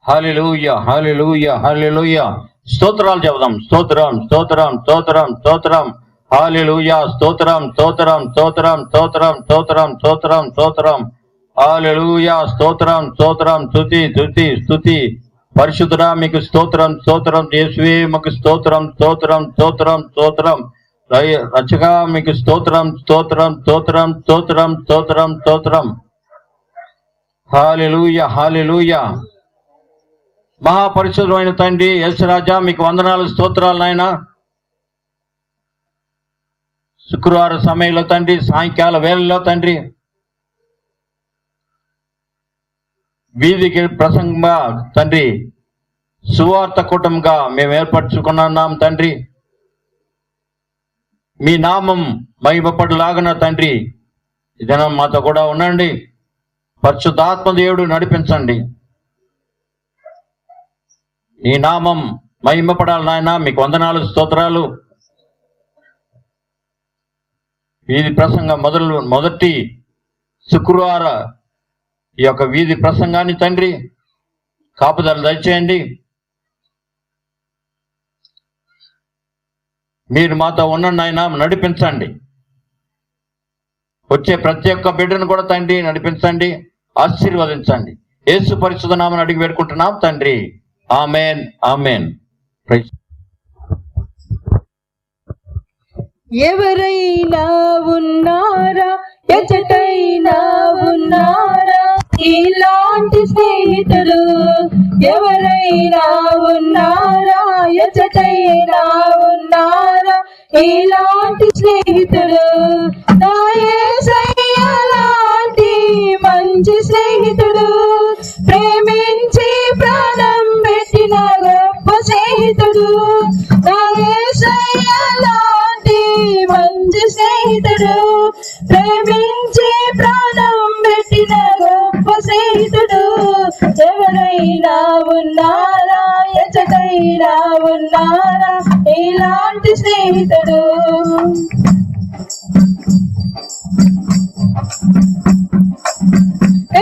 హల్లెలూయా, హల్లెలూయా, హల్లెలూయా. స్తోత్రాలు చెబుదాం. స్తోత్రం, స్తోత్రం, స్తోత్రం, స్తోత్రం. హల్లెలూయా. స్తోత్రం, స్తోత్రం, స్తోత్రం, స్తోత్రం, స్తోత్రం, స్తోత్రం, స్తోత్రం. హల్లెలూయా. స్తోత్రం, స్తోత్రం, స్తుతి, స్తుతి, స్తుతి. పరిశుద్ధుడా మీకు స్తోత్రం, స్తోత్రం. యేసువే మీకు స్తోత్రం, స్తోత్రం, స్తోత్రం, స్తోత్రం. రక్షగా మీకు స్తోత్రం, స్తోత్రం, స్తోత్రం, స్తోత్రం, స్తోత్రం, స్తోత్రం. హల్లెలూయా, హల్లెలూయా. మహాపరిశుద్ధమైన తండ్రి యేసురాజా మీకు వందనాలు, స్తోత్రాలు నాయన. శుక్రవారం సమయంలో తండ్రి, సాయంకాల వేళల్లో తండ్రి, వీధికి ప్రసంగంగా తండ్రి, సువార్త కూటంగా మేము ఏర్పరచుకున్నాం తండ్రి. మీ నామం మహిమపడులాగున తండ్రి ఈ దినం మాతో కూడా ఉండండి. పరిశుద్ధాత్మ దేవుడు నడిపించండి. నీ నామం మహిమపడాలి నాయన. మీకు వందనాలు, స్తోత్రాలు. వీధి ప్రసంగం మొదటి శుక్రవార ఈ యొక్క వీధి ప్రసంగాన్ని తండ్రి కాపుదల దయచేయండి. మీరు మాతో ఉండండి ఆయన, నడిపించండి. వచ్చే ప్రతి ఒక్క బిడ్డను కూడా తండ్రి నడిపించండి, ఆశీర్వదించండి. యేసు పరిశుద్ధ నామమున అడిగి వేడుకుంటున్నాం తండ్రి. ఆమేన్, ఆమేన్. ఎవరైనా ఉన్నారా, ఎచటైనా ఉన్నారా ఇలాంటి స్నేహితుడు? ఎవరైనా ఉన్నారా, ఎచటైనా ఉన్నారా ఇలాంటి స్నేహితుడు? నా యేసయ్య లాంటి మంచి స్నేహితుడు, ప్రేమించి ప్రాణం పెట్టిన గొప్ప స్నేహితుడు. నా యేసయ్య లాంటి మంచి స్నేహితుడు, ప్రేమించి ప్రాణం పెట్టిన గొప్ప స్నేహితుడు. ఎవరైనా ఉన్నారా, ఎచటైనా ఉన్నారా ఇలాంటి స్నేహితుడు?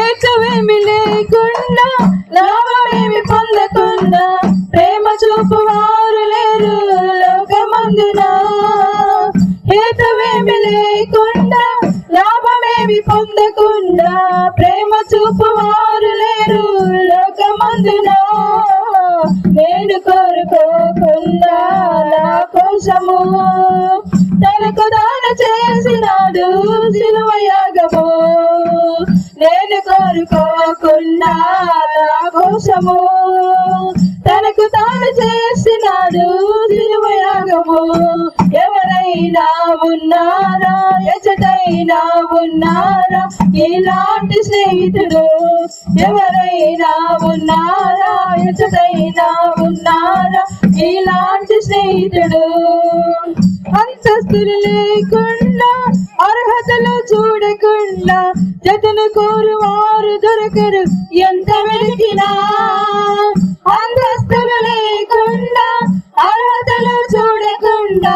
ఏకవేమి లేకుండా, లాభమేమి పొందకుండా ప్రేమ చూపువారు లేరు లోకమందున. ఏకవేమి లేకుండా, లాభమేమి పొందకుండా ప్రేమ చూపువారు లేరు లోకమందున. నేను కోరుకోకుండా నా కోసము తనకు దాన చేసినాడు సిలువ యాగము. నేను కోరుకోకుండా నా కోసము తనకు తాను చేసినాడు సిలువ యాగము. ఎవరైనా ఉన్నారా, ఎచటైనా ఉన్నారా ఇలాంటి స్నేహితుడు? ఎవరైనా ఉన్నారా, ఎచటైనా ఉన్నారా ఇలాంటి స్నేహితుడు? అంతస్తులు లేకుండా, అర్హతలు చూడకుండా జతను కోరువారు దొరకరు ఎంత వెతికినా. అంతస్తులు లేకుండా, అర్హతలు చూడకుండా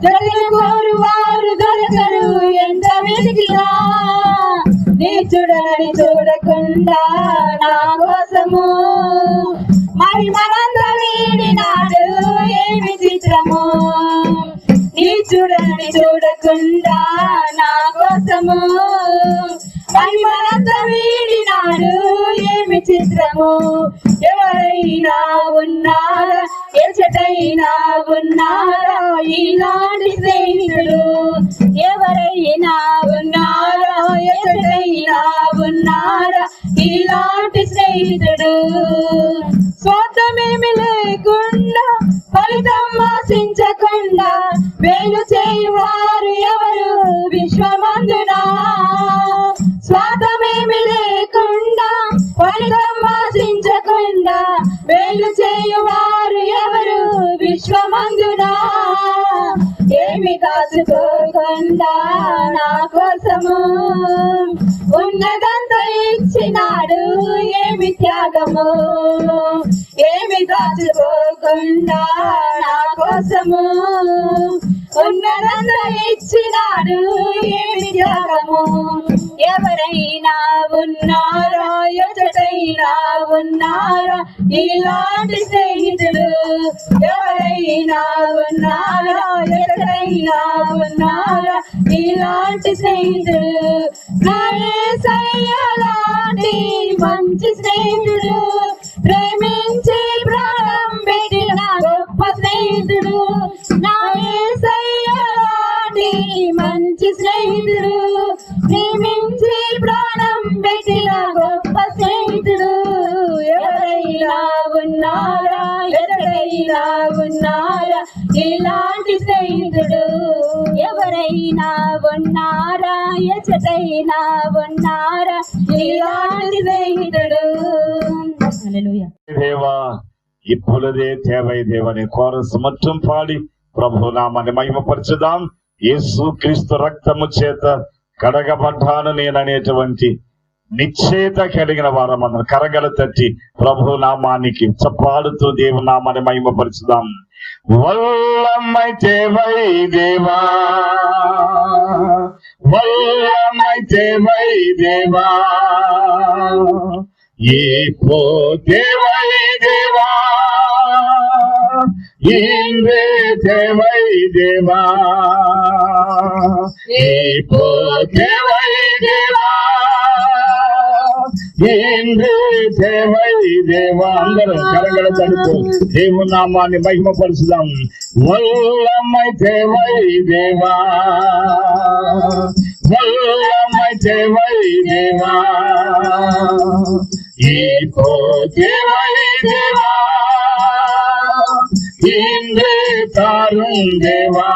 జతను కోరువారు దొరకరు ఎంత వెతికినా. నీచుడని చూడకుండా నా కోసము మరి మనంత వీడినాడు, ఏమి చిత్రము. నీచుడని చూడకుండా నా కోసము మరి మనంత వీడినాడు, ఏమి చిత్రము. ఎవరైనా ఉన్నారా, ఎచటైనా ఉన్నారా ఈనాటి స్నేహితుడు? ఎవరైనా ఉన్నారా, ఎచటైనా ఉన్నారా ఈనాటి స్నేహితుడు? స్వార్థమేమి లేకుండా, ఫలితం ఆశించకుండా వేలు చేయువారు ఎవరు విశ్వమందున? స్వార్థమేమి లేకుండా, ఫలితం ఆశించకుండా వేలు చేయువారు ఎవరు విశ్వమందున? ఏమి దాచుకోకుండా నా కోసము ఉన్నదంతా ఇచ్చినాడు, ఏమి త్యాగము. ఏమి దాచుకోకుండా నా కోసము ఉన్నదంతా ఇచ్చినాడు, ఏమి త్యాగము. ఎవరైనా ఉన్నారా, ఎచటైనా ఉన్నారా ఇలాంటి స్నేహితుడు? ఎవరైనా ఉన్నారా, ఎచటైనా ఉన్నారా ఇలాంటి స్నేహితుడు? నా యేసయ్య లాంటి మంచి స్నేహితుడు, ప్రేమించి ప్రాణం పెట్టిన గొప్ప స్నేహితుడు. నా యేసయ్య లాంటి మంచి స్నేహితుడు, ప్రేమించి ప్రాణం పెట్టిన గొప్ప స్నేహితుడు. ఎవరైనా ఉన్నారా, ఎక్కడైనా ఉన్నారా ఇలాంటి స్నేహితుడు? ఎవరైనా ఉన్నారా, ఎచ్చటైనా ఉన్నారా ఇలాంటి స్నేహితుడు? హల్లెలూయా. దేవా ఇప్పులదే తేవై దేవని కోరసు మొత్తం పాడి ప్రభు నామాన్ని మహిమపరచుదాం. యేసు క్రీస్తు రక్తము చేత కడగబడ్డాను నేననేటువంటి నిశ్చయిత కలిగిన వారమన్న కరగల తట్టి ప్రభు నామానికి చప్పాడుతూ దేవు నామాన్ని మహిమపరచుదాం. వల్లమై తేవై దేవా, వల్లమై తేవై దేవా, இப்போ தேவை தேவா, இன்று தேவை தேவா, இப்போ தேவை தேவா, இன்று தேவை தேவா. అందరూ కరగల తడుతూ దేవుని నామాన్ని మహిమపరచుదాం. వల్లమై தேவை దేవా, వల్లమై தேவை దేవా, இப்போ தேவை தேவா, இன்று தாரும் தேவா,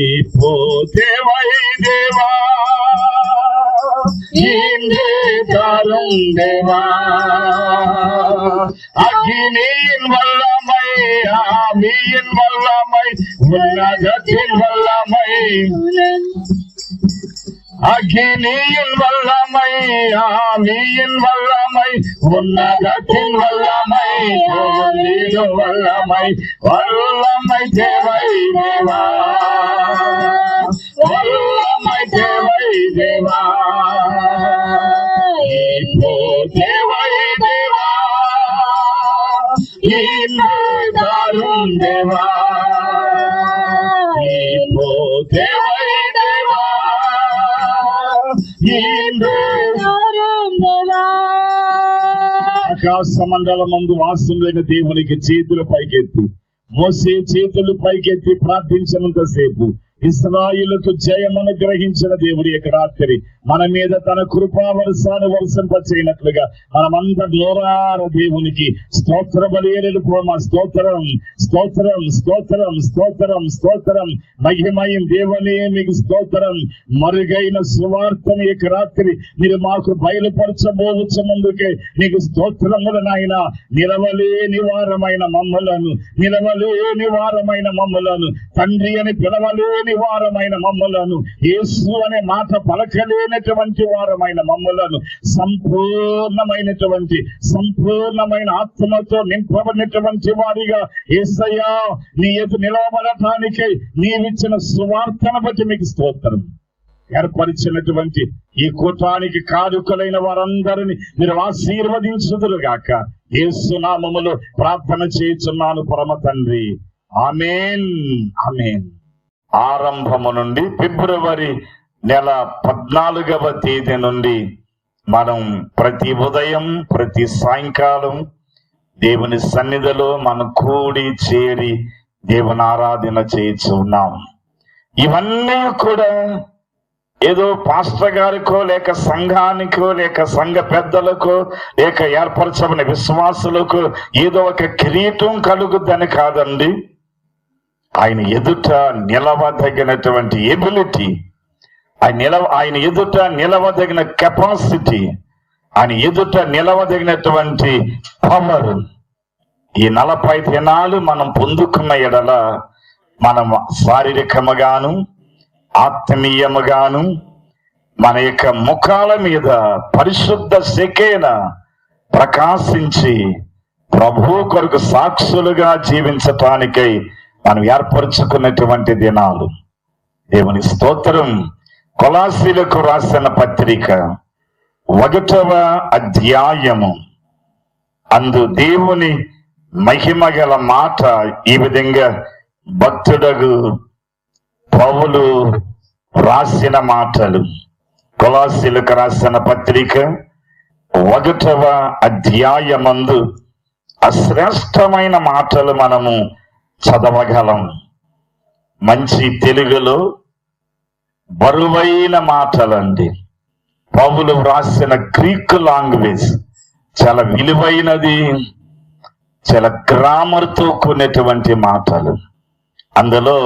இப்போ தேவை தேவா, இன்று தாரும் தேவா. அக்னியின் வல்லமை, ஆவியின் வல்லமை, உன்னதத்தின் வல்லமை, அக்னியின் வல்லமை, ஆவியின் வல்லமை, உன்னதத்தின் வல்லமை, ஆவியின் வல்லமை, வல்லமை தேவை தேவா, வல்லமை தேவை தேவா, இப்போ தேவை தேவா, இன்று தாரும் தேவா, இப்போ தேவை தேவா, ఆకాశమండలం ముందు వాసులైన దేవునికి చేతులు పైకెత్తి, మోసే చేతులు పైకెత్తి ప్రార్థించినంతసేపు ఇశ్రాయేలుకు జయం అనుగ్రహించిన దేవుడి యొక్క రాత్రి మన మీద తన కృపా వర్షాన్ని వర్షింపచేయనట్లుగా మనమంతా నోరార దేవునికి స్తోత్ర బలియలు పోమా. స్తోత్రం స్తోత్రం స్తోత్రం స్తోత్రం స్తోత్రం, మహిమయం దేవుని మీకు స్తోత్రం. మరుగైన సువార్తని యొక్క రాత్రి మీరు మాకు బయలుపరచబోవచ్చు ముందుకే నీకు స్తోత్రములు నాయన. నిలవలేని వారమైన మమ్మలను, నిలవలేని వారమైన మమ్మలను, తండ్రి అని పిలవలేని వారమైన మమ్మలను, యేసు అనే మాట పలకలేనటువంటి వారమైన మమ్మలను, సంపూర్ణమైన ఆత్మతో నింపబడినటువంటి వారిగా యేసయ్యా నీ ఎదుట నిలవబడటానికై నీవిచ్చిన సువార్తను బట్టి మీకు స్తోత్రం. ఏర్పరిచినటువంటి ఈ కూటానికి కారుకులైన వారందరినీ మీరు ఆశీర్వదించుదురుగాక. యేసు నామములో ప్రార్థన చేయుచున్నాను పరమ తండ్రి, ఆమేన్ ఆమేన్. ఆరంభము నుండి ఫిబ్రవరి నెల 14వ తేదీ నుండి మనం ప్రతి ఉదయం ప్రతి సాయంకాలం దేవుని సన్నిధిలో మనం కూడి చేరి దేవుని ఆరాధన చేస్తున్నాం. ఇవన్నీ కూడా ఏదో పాస్టర్ గారికో లేక సంఘానికో లేక సంఘ పెద్దలకో లేక ఏర్పరచబడిన విశ్వాసులకు ఏదో ఒక కిరీటం కలుగుద్దని కాదండి. ఆయన ఎదుట నిలవదగినటువంటి ఎబిలిటీ, ఆయన ఎదుట నిలవదగిన కెపాసిటీ, ఆయన ఎదుట నిలవదగినటువంటి పవర్ ఈ 40 దినాలు మనం పొందుకున్న ఎడల మనం శారీరకముగాను ఆత్మీయముగాను మన యొక్క ముఖాల మీద పరిశుద్ధ శకేన ప్రకాశించి ప్రభు కొరకు సాక్షులుగా జీవించటానికై మనం ఏర్పరచుకున్నటువంటి దినాలు. దేవుని స్తోత్రం. కొలాసీలకు రాసిన పత్రిక 1వ అధ్యాయము అందు దేవుని మహిమ గల మాట ఈ విధంగా భక్తుడగు పౌలు రాసిన మాటలు. కొలాసీలకు రాసిన పత్రిక 1వ అధ్యాయమందు అశ్రేష్టమైన మాటలు మనము చదవగలం. మంచి తెలుగులో బరువైన మాటలండి. పౌలు వ్రాసిన గ్రీక్ లాంగ్వేజ్ చాలా విలువైనది, చాలా గ్రామర్తో కూడినటువంటి మాటలు. అందులో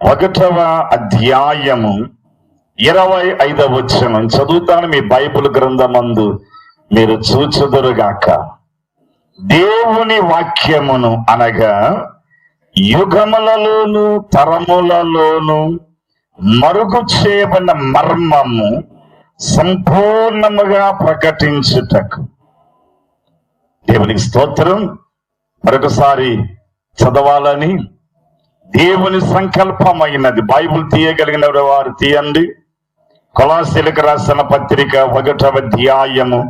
1వ అధ్యాయము 25వ వచనం చదువుతాను. మీ బైబిల్ గ్రంథమందు మీరు చూచుదురుగాక. దేవుని వాక్యమును అనగా యుగములలోను తరములలోను మరుగు చేయబడిన మర్మము సంపూర్ణముగా ప్రకటించుటకు. దేవునికి స్తోత్రం. మరొకసారి చదవాలని దేవుని సంకల్పమైనది. బైబిల్ తీయగలిగిన వారు తీయండి. కొలాసీలకు రాసిన పత్రిక 1వ అధ్యాయము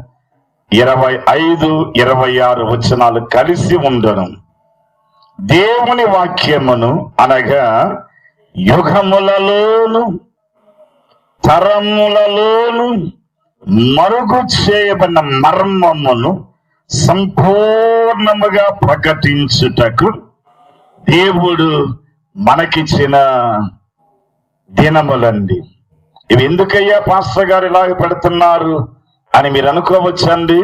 25, 26 వచనాలు కలిసి ఉండను. దేవుని వాక్యమును అనగా యుగములలోను తరములలోను మరుగు చేయబడిన మర్మమును సంపూర్ణముగా ప్రకటించుటకు దేవుడు మనకిచ్చిన దినములండి. ఇవి ఎందుకయ్యా పాస్టర్ గారు ఇలాగ పెడుతున్నారు అని మీరు అనుకోవచ్చండి.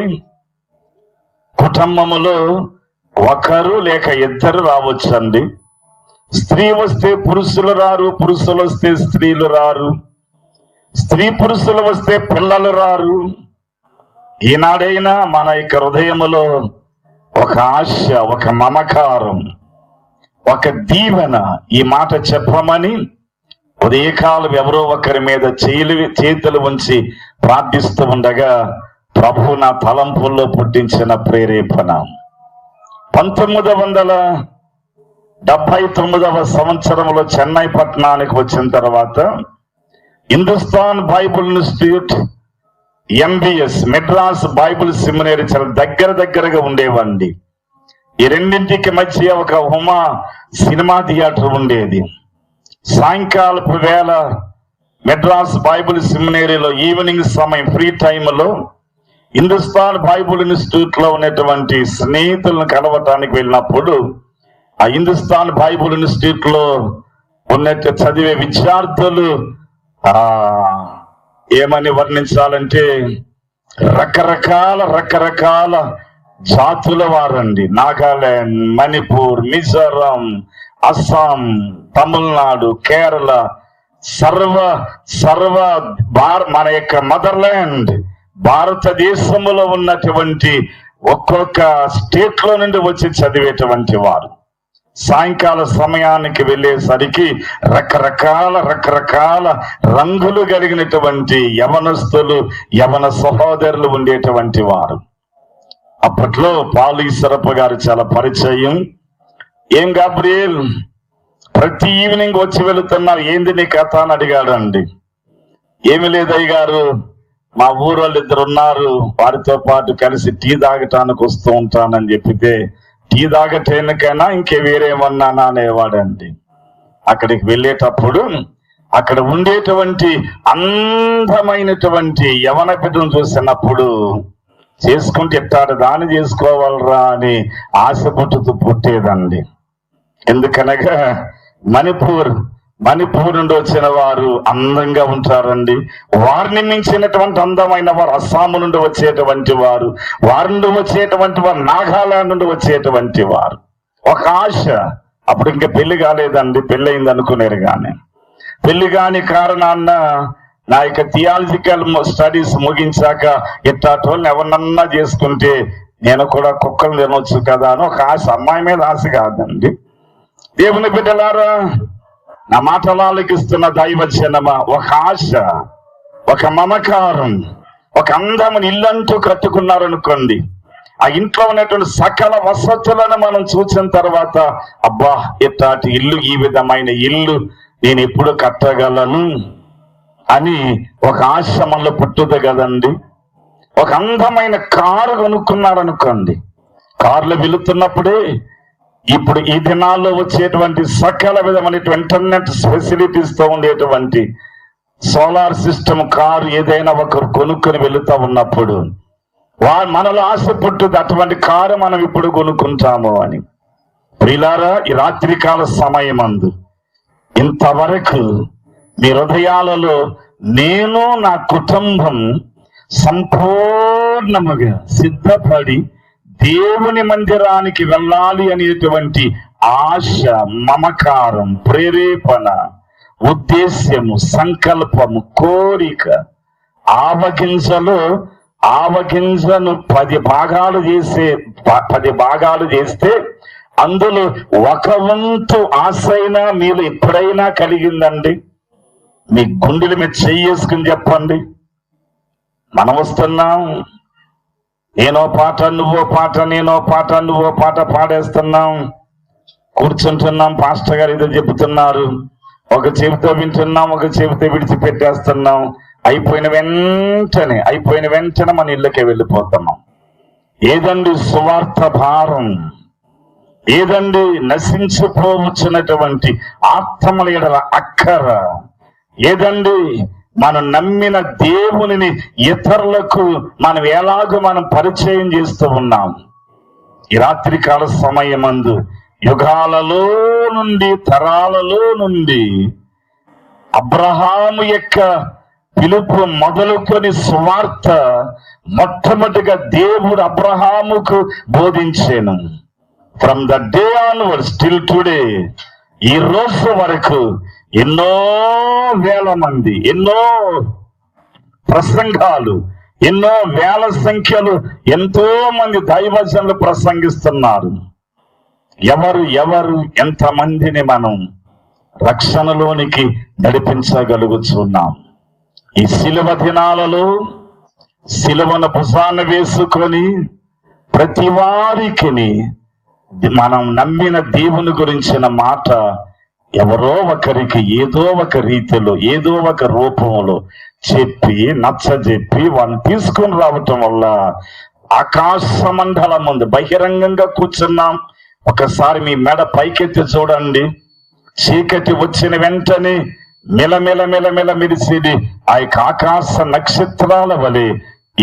కుటుంబములో ఒకరు లేక ఇద్దరు రావచ్చండి. స్త్రీ వస్తే పురుషులు రారు, పురుషులు వస్తే స్త్రీలు రారు, స్త్రీ పురుషులు వస్తే పిల్లలు రారు. ఈనాడైనా మన యొక్క హృదయములో ఒక ఆశ, ఒక మమకారం, ఒక దీవెన ఈ మాట చెప్పమని ఉదయకాలం ఎవరో ఒకరి మీద చేతులు ఉంచి ప్రార్థిస్తూ ఉండగా ప్రభు నా తలంపుల్లో పుట్టించిన ప్రేరేపణ. 1979వ సంవత్సరంలో చెన్నై పట్టణానికి వచ్చిన తర్వాత Hindustan Bible institute, MBS Madras Bible seminary చాలా దగ్గరగా ఉండేవండి. ఈ రెండింటికి మధ్య ఒక హుమా సినిమా థియేటర్ ఉండేది. సాయంకాలపు వేళ మెడ్రాస్ బైబుల్ సెమినరీలో ఈవినింగ్ సమయం ఫ్రీ టైంలో హిందుస్థాన్ బైబుల్ ఇన్స్టిట్యూట్ లో ఉన్నటువంటి స్నేహితులను కలవటానికి వెళ్ళినప్పుడు ఆ హిందుస్థాన్ బైబుల్ ఇన్స్టిట్యూట్ లో ఉన్నట్టు చదివే విద్యార్థులు ఏమని వర్ణించాలంటే రకరకాల జాతుల వారండి. నాగాలాండ్, మణిపూర్, మిజోరాం, అస్సాం, తమిళనాడు, కేరళ, మన యొక్క మదర్లాండ్ భారతదేశంలో ఉన్నటువంటి ఒక్కొక్క స్టేట్ లో నుండి వచ్చి చదివేటువంటి వారు. సాయంకాల సమయానికి వెళ్ళేసరికి రకరకాల రంగులు కలిగినటువంటి యవనస్తులు, యవన సహోదరులు ఉండేటువంటి వారు. అప్పట్లో పాలు ఈశ్వరప్ప గారు చాలా పరిచయం. ఏం గాబ్రియల్ ప్రతి ఈవినింగ్ వచ్చి వెళుతున్నారు, ఏంది నీ కథ అని అడిగాడండి. ఏమి లేదయ్య గారు, మా ఊరోళ్ళు ఇద్దరు ఉన్నారు, వారితో పాటు కలిసి టీ తాగటానికి వస్తూ ఉంటానని చెప్పితే టీ తాగటానికైనా ఇంకే వేరేమన్నా అనేవాడండి. అక్కడికి వెళ్ళేటప్పుడు అక్కడ ఉండేటువంటి అందమైనటువంటి యవన బిడ్డను చూసినప్పుడు చేసుకుంటే ఎట్టాడు దాన్ని చేసుకోవాలరా అని ఆశ పుట్టేదండి. ఎందుకనగా మణిపూర్ నుండి వచ్చిన వారు అందంగా ఉంటారండి. వారిని మించినటువంటి అందమైన వారు అస్సాము నుండి వచ్చేటువంటి వారు, వారి నుండి వచ్చేటువంటి వారు నాగాలాండ్ నుండి వచ్చేటువంటి వారు. ఒక ఆశ. అప్పుడు ఇంకా పెళ్లి కాలేదండి, పెళ్ళయింది అనుకునేరు. కానీ పెళ్లి కాని కారణాన్న నా యొక్క థియాలజికల్ స్టడీస్ ముగించాక ఇట్లాంటి ఎవరినన్నా చేసుకుంటే నేను కూడా కుక్కలు తినవచ్చు కదా అని ఒక ఆశ. అమ్మాయి మీద ఆశ కాదండి. దేవుని బిడ్డలారా, నా మాటలు ఆలకిస్తున్న దైవజనమా, ఒక ఆశ, ఒక మమకారం, ఒక అందమైన ఇల్లంటూ కట్టుకున్నారనుకోండి. ఆ ఇంట్లో ఉన్నటువంటి సకల వసతులను మనం చూసిన తర్వాత అబ్బా ఇట్లాంటి ఇల్లు, ఈ విధమైన ఇల్లు నేను ఎప్పుడు కట్టగలను అని ఒక ఆశ మనలో పుట్టుతుంది కదండి. ఒక అందమైన కారు కొనుక్కున్నారు అనుకోండి. కారులో వెళుతున్నప్పుడే ఇప్పుడు ఈ దినాల్లో వచ్చేటువంటి సకల విధమైనటువంటి ఇంటర్నెట్ ఫెసిలిటీస్ తో ఉండేటువంటి సోలార్ సిస్టమ్ కారు ఏదైనా ఒకరు కొనుక్కొని వెళుతూ ఉన్నప్పుడు మనలో ఆశ పుట్టుది అటువంటి కారు మనం ఇప్పుడు కొనుక్కుంటాము అని. ప్రియులారా, ఈ రాత్రికాల సమయమందు ఇంతవరకు మీ హృదయాలలో నేను నా కుటుంబం సంపూర్ణముగా సిద్ధపడి దేవుని మందిరానికి వెళ్ళాలి అనేటువంటి ఆశ, మమకారం, ప్రేరేపణ, ఉద్దేశ్యము, సంకల్పము, కోరిక ఆవగింజను 10 భాగాలు చేస్తే అందులో ఒక వంతు ఆశైనా మీరు ఎప్పుడైనా కలిగిందండి? మీ గుండెల మీద చెయ్యేసుకుని చెప్పండి. మనం వస్తున్నాం, నేనో పాట నువ్వో పాట, నేనో పాట నువ్వో పాట పాడేస్తున్నాం, కూర్చుంటున్నాం, పాస్టర్ గారు ఏదో చెబుతున్నారు, ఒక చెవితో వింటున్నాం, ఒక చెవితో విడిచిపెట్టేస్తున్నాం. అయిపోయిన వెంటనే మన ఇళ్ళకే వెళ్ళిపోతున్నాం. ఏదండి సువార్త భారం? ఏదండి నశించిపోవచ్చున్నటువంటి ఆత్మల ఎడల అక్కర? ఏదండి మనం నమ్మిన దేవునిని ఇతరులకు మనం పరిచయం చేస్తూ ఉన్నాం? ఈ రాత్రికాల సమయమందు యుగాలలో నుండి, తరాలలో నుండి అబ్రహాము యొక్క పిలుపు మొదలుకొని సువార్త మొట్టమొదటిగా దేవుడు అబ్రహాముకు బోధించాను. From the day onwards till today, ఈ రోజు వరకు ఎన్నో వేల మంది, ఎన్నో ప్రసంగాలు, ఎన్నో వేల సంఖ్యలు, ఎంతో మంది దైవజనులు ప్రసంగిస్తున్నారు. ఎవరు ఎంతమందిని మనం రక్షణలోనికి నడిపించగలుగుతున్నాం? ఈ శిలువ దినాలలో శిలువను భుజాన వేసుకొని ప్రతి వారికి మనం నమ్మిన దేవుని గురించిన మాట ఎవరో ఒకరికి ఏదో ఒక రీతిలో, ఏదో ఒక రూపంలో చెప్పి నచ్చజెప్పి వాళ్ళని తీసుకొని రావటం వల్ల ఆకాశ మండలం ముందు బహిరంగంగా కూర్చున్నాం. ఒకసారి మీ మెడ పైకెత్తి చూడండి. చీకటి వచ్చిన వెంటనే మెలమెల మెరిసేది ఆ యొక్క ఆకాశ నక్షత్రాల వలె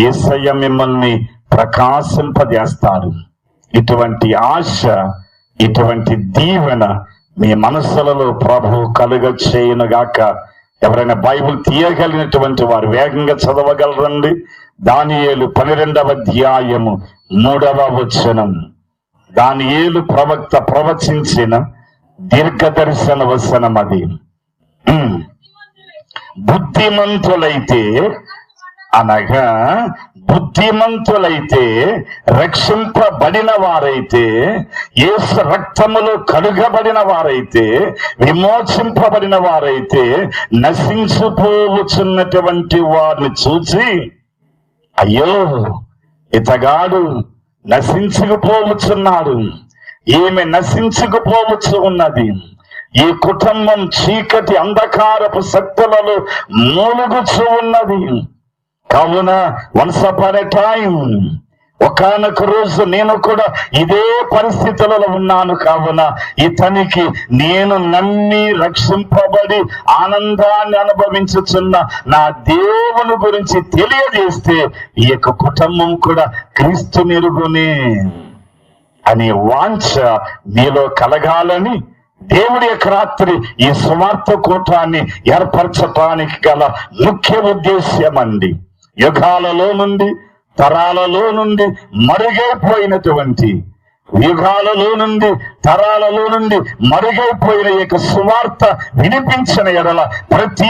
యేసయ్య మిమ్మల్ని ప్రకాశింపజేస్తారు. ఇటువంటి ఆశ, ఇటువంటి దీవెన మీ మనస్సులలో ప్రభు కలుగ చేయనుగాక. ఎవరైనా బైబిల్ తీయగలిగినటువంటి వారు వేగంగా చదవగలరండి. దానియేలు 12వ అధ్యాయము 3వ వచనం. దానియేలు ప్రవక్త ప్రవచించిన దీర్ఘదర్శన వచనం అది. బుద్ధిమంతులైతే అనగా బుద్ధిమంతులైతే, రక్షింపబడిన వారైతే, యేసు రక్తములో కడుగబడిన వారైతే, విమోచింపబడిన వారైతే నశించిపోవచ్చున్నటువంటి వారిని చూసి అయ్యో ఇతగాడు నశించుకుపోవచ్చున్నాడు, ఈమె నశించుకుపోవచ్చు ఉన్నది, ఈ కుటుంబం చీకటి అంధకారపు శక్తులలో మూలుగుచూ ఉన్నది. కావున వన్స్ అపాన్ ఎ టైం, ఒకానొక రోజు నేను కూడా ఇదే పరిస్థితులలో ఉన్నాను. కావున ఇతనికి నేను నమ్మి రక్షింపబడి ఆనందాన్ని అనుభవించుచున్న నా దేవుని గురించి తెలియజేస్తే ఈ యొక్క కుటుంబం కూడా క్రీస్తు మెరుగునే అనే వాంఛ మీలో కలగాలని దేవుడి యొక్క రాత్రి ఈ సువార్త కూటాన్ని ఏర్పరచటానికి గల ముఖ్య ఉద్దేశ్యం అండి. యుగాలలో నుండి, తరాలలో నుండి మరుగైపోయినటువంటి, యుగాలలో నుండి, తరాలలో నుండి మరుగైపోయిన యొక్క సువార్త వినిపించిన ఎడల ప్రతి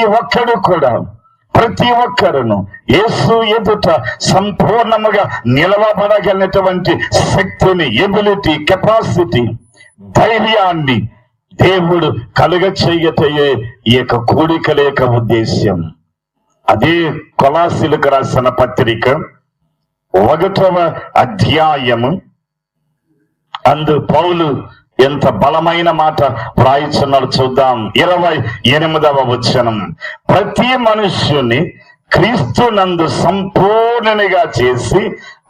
ఒక్కరును యేసు ఎదుట సంపూర్ణముగా నిలవబడగలిగినటువంటి శక్తిని, ఎబిలిటీ, కెపాసిటీ, ధైర్యాన్ని దేవుడు కలుగ చేయటయే ఈ యొక్క కూడికల యొక్క ఉద్దేశ్యం. అదే కొలాసీలకు రాసిన పత్రిక 1వ అధ్యాయము అందు పౌలు ఎంత బలమైన మాట వ్రాయిచున్నాడు చూద్దాం. 28వ వచనం. ప్రతి మనుష్యుని క్రీస్తు నందు సంపూర్ణనిగా చేసి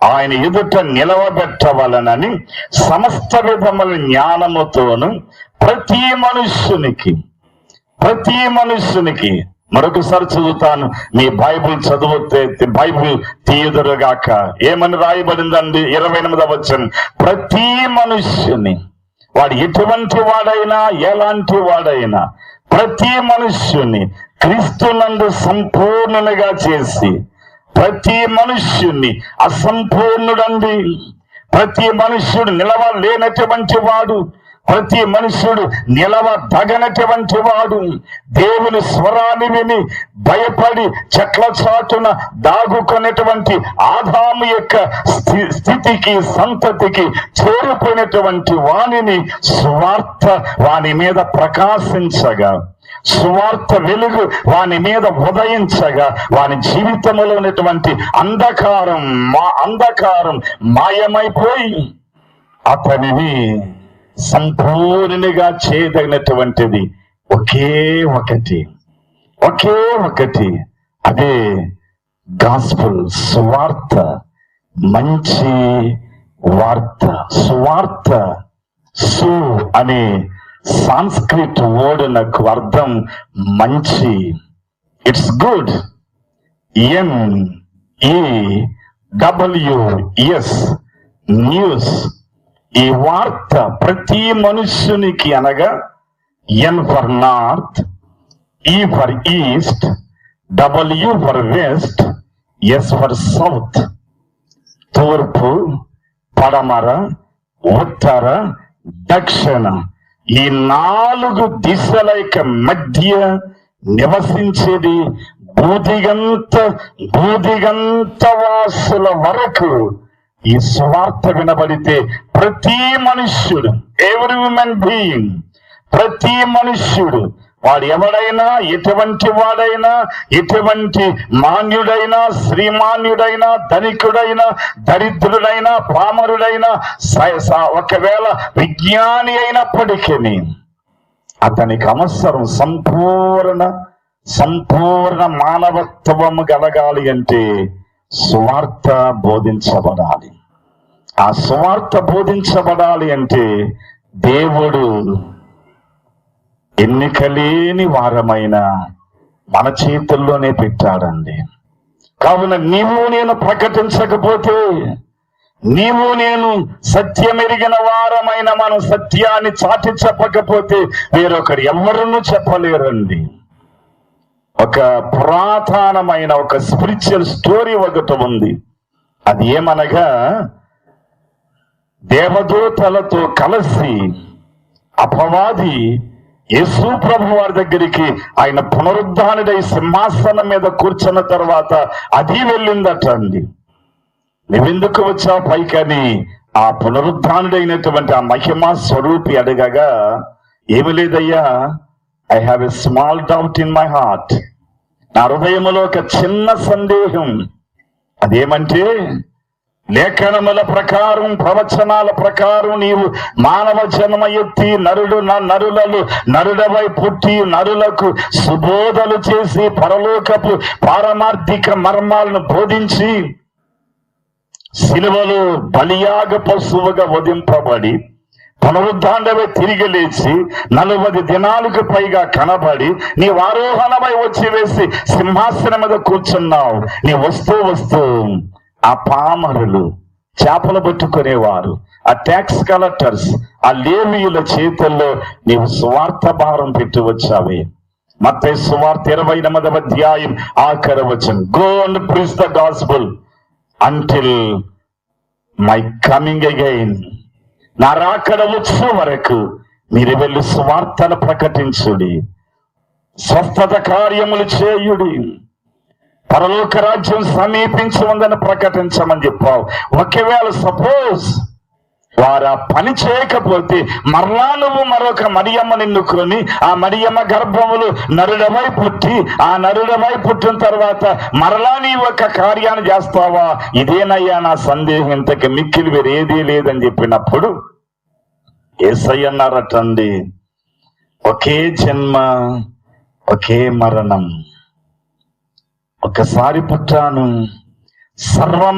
ఆయన ఎదుట నిలవబెట్టవలనని సమస్త విధముల జ్ఞానముతోను ప్రతి మనుష్యునికి మరొకసారి చదువుతాను, మీ బైబిల్ చదివితే బైబిల్ తీయుదురుగాక. ఏమని రాయబడిందండి? 28వ వచనం. ప్రతి మనుష్యుని, వాడు ఎటువంటి వాడైనా ఎలాంటి వాడైనా, ప్రతి మనుష్యుని క్రీస్తునందు సంపూర్ణునిగా చేసి, ప్రతి మనుష్యుని అసంపూర్ణుడండి, ప్రతి మనుష్యుడు నిలవలేనటువంటి వాడు, ప్రతి మనుష్యుడు నిలవదగనటువంటి వాడు, దేవుని స్వరాన్ని విని భయపడి చెట్ల చాటున దాగుకునేటువంటి ఆదాము యొక్క స్థితికి సంతతికి చేరిపోయినటువంటి వాణిని సువార్త వాని మీద ప్రకాశించగా, సువార్త వెలుగు వాని మీద ఉదయించగా, వాని జీవితంలో ఉన్నటువంటి అంధకారం మాయమైపోయి అతనిని సంపూర్ణంగా చేయదగినటువంటిది ఒకే ఒకటి, అదే గాస్పుల్, సువార్త, మంచి వార్త. సువార్త, సు అనే సాంస్క్రిట్ వర్డ్ నాకు అర్థం మంచి. It's good. NEWS, news. ఈ వార్త ప్రతి మనుష్యునికి అనగా N for north, E for east, W for west, S for south. తూర్పు, పడమర, ఉత్తర, దక్షిణ, ఈ 4 దిశల యొక్క మధ్య నివసించేది భూదిగంత వాసుల వరకు ఈ సువార్త వినబడితే ప్రతి మనుష్యుడు, ఎవ్రీ హ్యూమన్ బీయింగ్, ప్రతి మనుష్యుడు, వాడు ఎవడైనా, ఎటువంటి వాడైనా, ఎటువంటి మాన్యుడైనా, శ్రీమాన్యుడైనా, ధనికుడైనా, దరిద్రుడైనా, పామరుడైనా, ఒకవేళ విజ్ఞాని అయినప్పటికీ అతనికి అవసరం సంపూర్ణ మానవత్వము కలగాలి అంటే సువార్త బోధించబడాలి. ఆ సువార్త బోధించబడాలి అంటే దేవుడు ఎన్నికలేని వారమైన మన చేతుల్లోనే పెట్టాడండి. కావున నీవు నేను ప్రకటించకపోతే, నీవు నేను సత్యమెరిగిన వారమైన మన సత్యాన్ని చాటి చెప్పకపోతే వేరొకరు ఎవరునూ చెప్పలేరండి. ఒక పురాతనమైన ఒక స్పిరిచువల్ స్టోరీ ఒకటి ఉంది. అది ఏమనగా, దేవదూతలతో కలిసి అపవాది యేసు ప్రభు వారి దగ్గరికి ఆయన పునరుద్ధానుడై సింహాసనం మీద కూర్చున్న తర్వాత అది వెళ్ళిందట అండి. నువ్వెందుకు వచ్చావు పైకని ఆ పునరుద్ధానుడైనటువంటి ఆ మహిమా స్వరూపి అడగగా, ఏమి లేదయ్యా, I have a small doubt in my heart. నా హృదయంలో ఒక చిన్న సందేహం. అదేమంటే, లేఖనముల ప్రకారం, ప్రవచనాల ప్రకారం నీవు మానవ జన్మ ఎత్తి నరుడవై పుట్టి నరులకు సుబోధలు చేసి పరలోకపు పారమార్థిక మర్మాలను బోధించి శిలువలో బలియాగ పశువుగా వధింపబడి పునరుద్ధాండవై తిరిగి లేచి 40 దినాలకు పైగా కనబడి నీ ఆరోహణమై వచ్చి వేసి సింహాసనం మీద కూర్చున్నావు. నీ వస్తూ ఆ పామరులు, చేపలు పట్టుకునేవారు, ఆ ట్యాక్స్ కలెక్టర్స్, ఆ లేవీయుల చేతుల్లో నీవు సువార్త భారం పెట్టి వచ్చావే. మత్తయి సువార్త 28వ అధ్యాయం ఆఖరి వచనం, go and preach the gospel until my coming again. నా రాకడ వచ్చే వరకు మీరు వెళ్ళి సువార్తను ప్రకటించుడి, స్వస్థత కార్యములు చేయుడి, పరలోక రాజ్యం సమీపించి ఉందని ప్రకటించమని చెప్పావు. ఒకవేళ సపోజ్ వారు ఆ పని చేయకపోతే మరలా నువ్వు మరొక మరియమ్మ నిన్నుకొని ఆ మరియమ్మ గర్భములు నరుడవై పుట్టి, ఆ నరుడవై పుట్టిన తర్వాత మరలా నీ ఒక కార్యాన్ని చేస్తావా? ఇదేనయ్యా నా సందేహం, ఇంతకి మిక్కిలి వేరేదీ లేదని చెప్పినప్పుడు యేసయ్య అన్నారటండి, ఒకే జన్మ ఒకే మరణం, ఒకసారి పుట్టాను సర్వమానవులందరినీ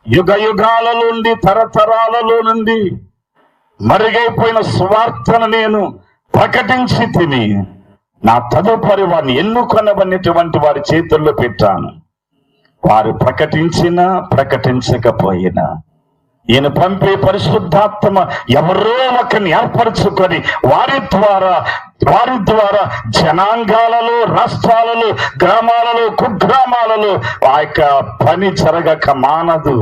యుగ యుగాలలో నుండి తరతరాలలో నుండి మరుగైపోయిన సువార్తను నేను ప్రకటించి తిని నా తదుపరి వారిని ఎన్నుకొనబడినటువంటి వారి చేతుల్లో పెట్టాను. వారు ప్రకటించినా ప్రకటించకపోయినా ఈయన పంపే పరిశుద్ధాత్మ ఎవరో ఒకరిని ఏర్పరచుకొని వారి ద్వారా జనాంగాలలో, రాష్ట్రాలలో, గ్రామాలలో, కుగ్రామాలలో ఆ యొక్క పని జరగక మానదు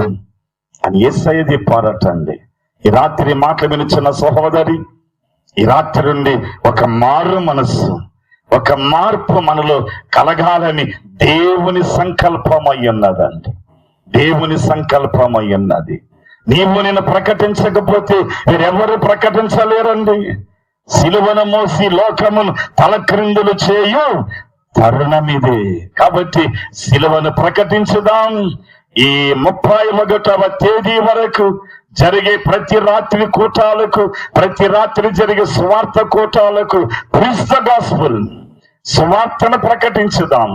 అని యేసయ్య చెప్పారటండి. ఈ రాత్రి మాటలు వినిచిన సహోదరి, ఈ రాత్రి నుండి ఒక మారు మనస్సు, ఒక మార్పు మనలో కలగాలని దేవుని సంకల్పమై ఉన్నదండి. దేవుని సంకల్పమై ఉన్నది. నీవు నేను ప్రకటించకపోతే మీరెవరు ప్రకటించలేరండి. సిలువను మోసి లోకమును తలక్రిందులు చేయు తరుణమిదే. కాబట్టి సిలువను ప్రకటించుదాం. ఈ 31వ తేదీ వరకు జరిగే ప్రతి రాత్రి కూటాలకు, ప్రతి రాత్రి జరిగే స్వార్థ కూటాలకు ప్రీచ్ ద గాస్పెల్, స్వార్థను ప్రకటించుదాం.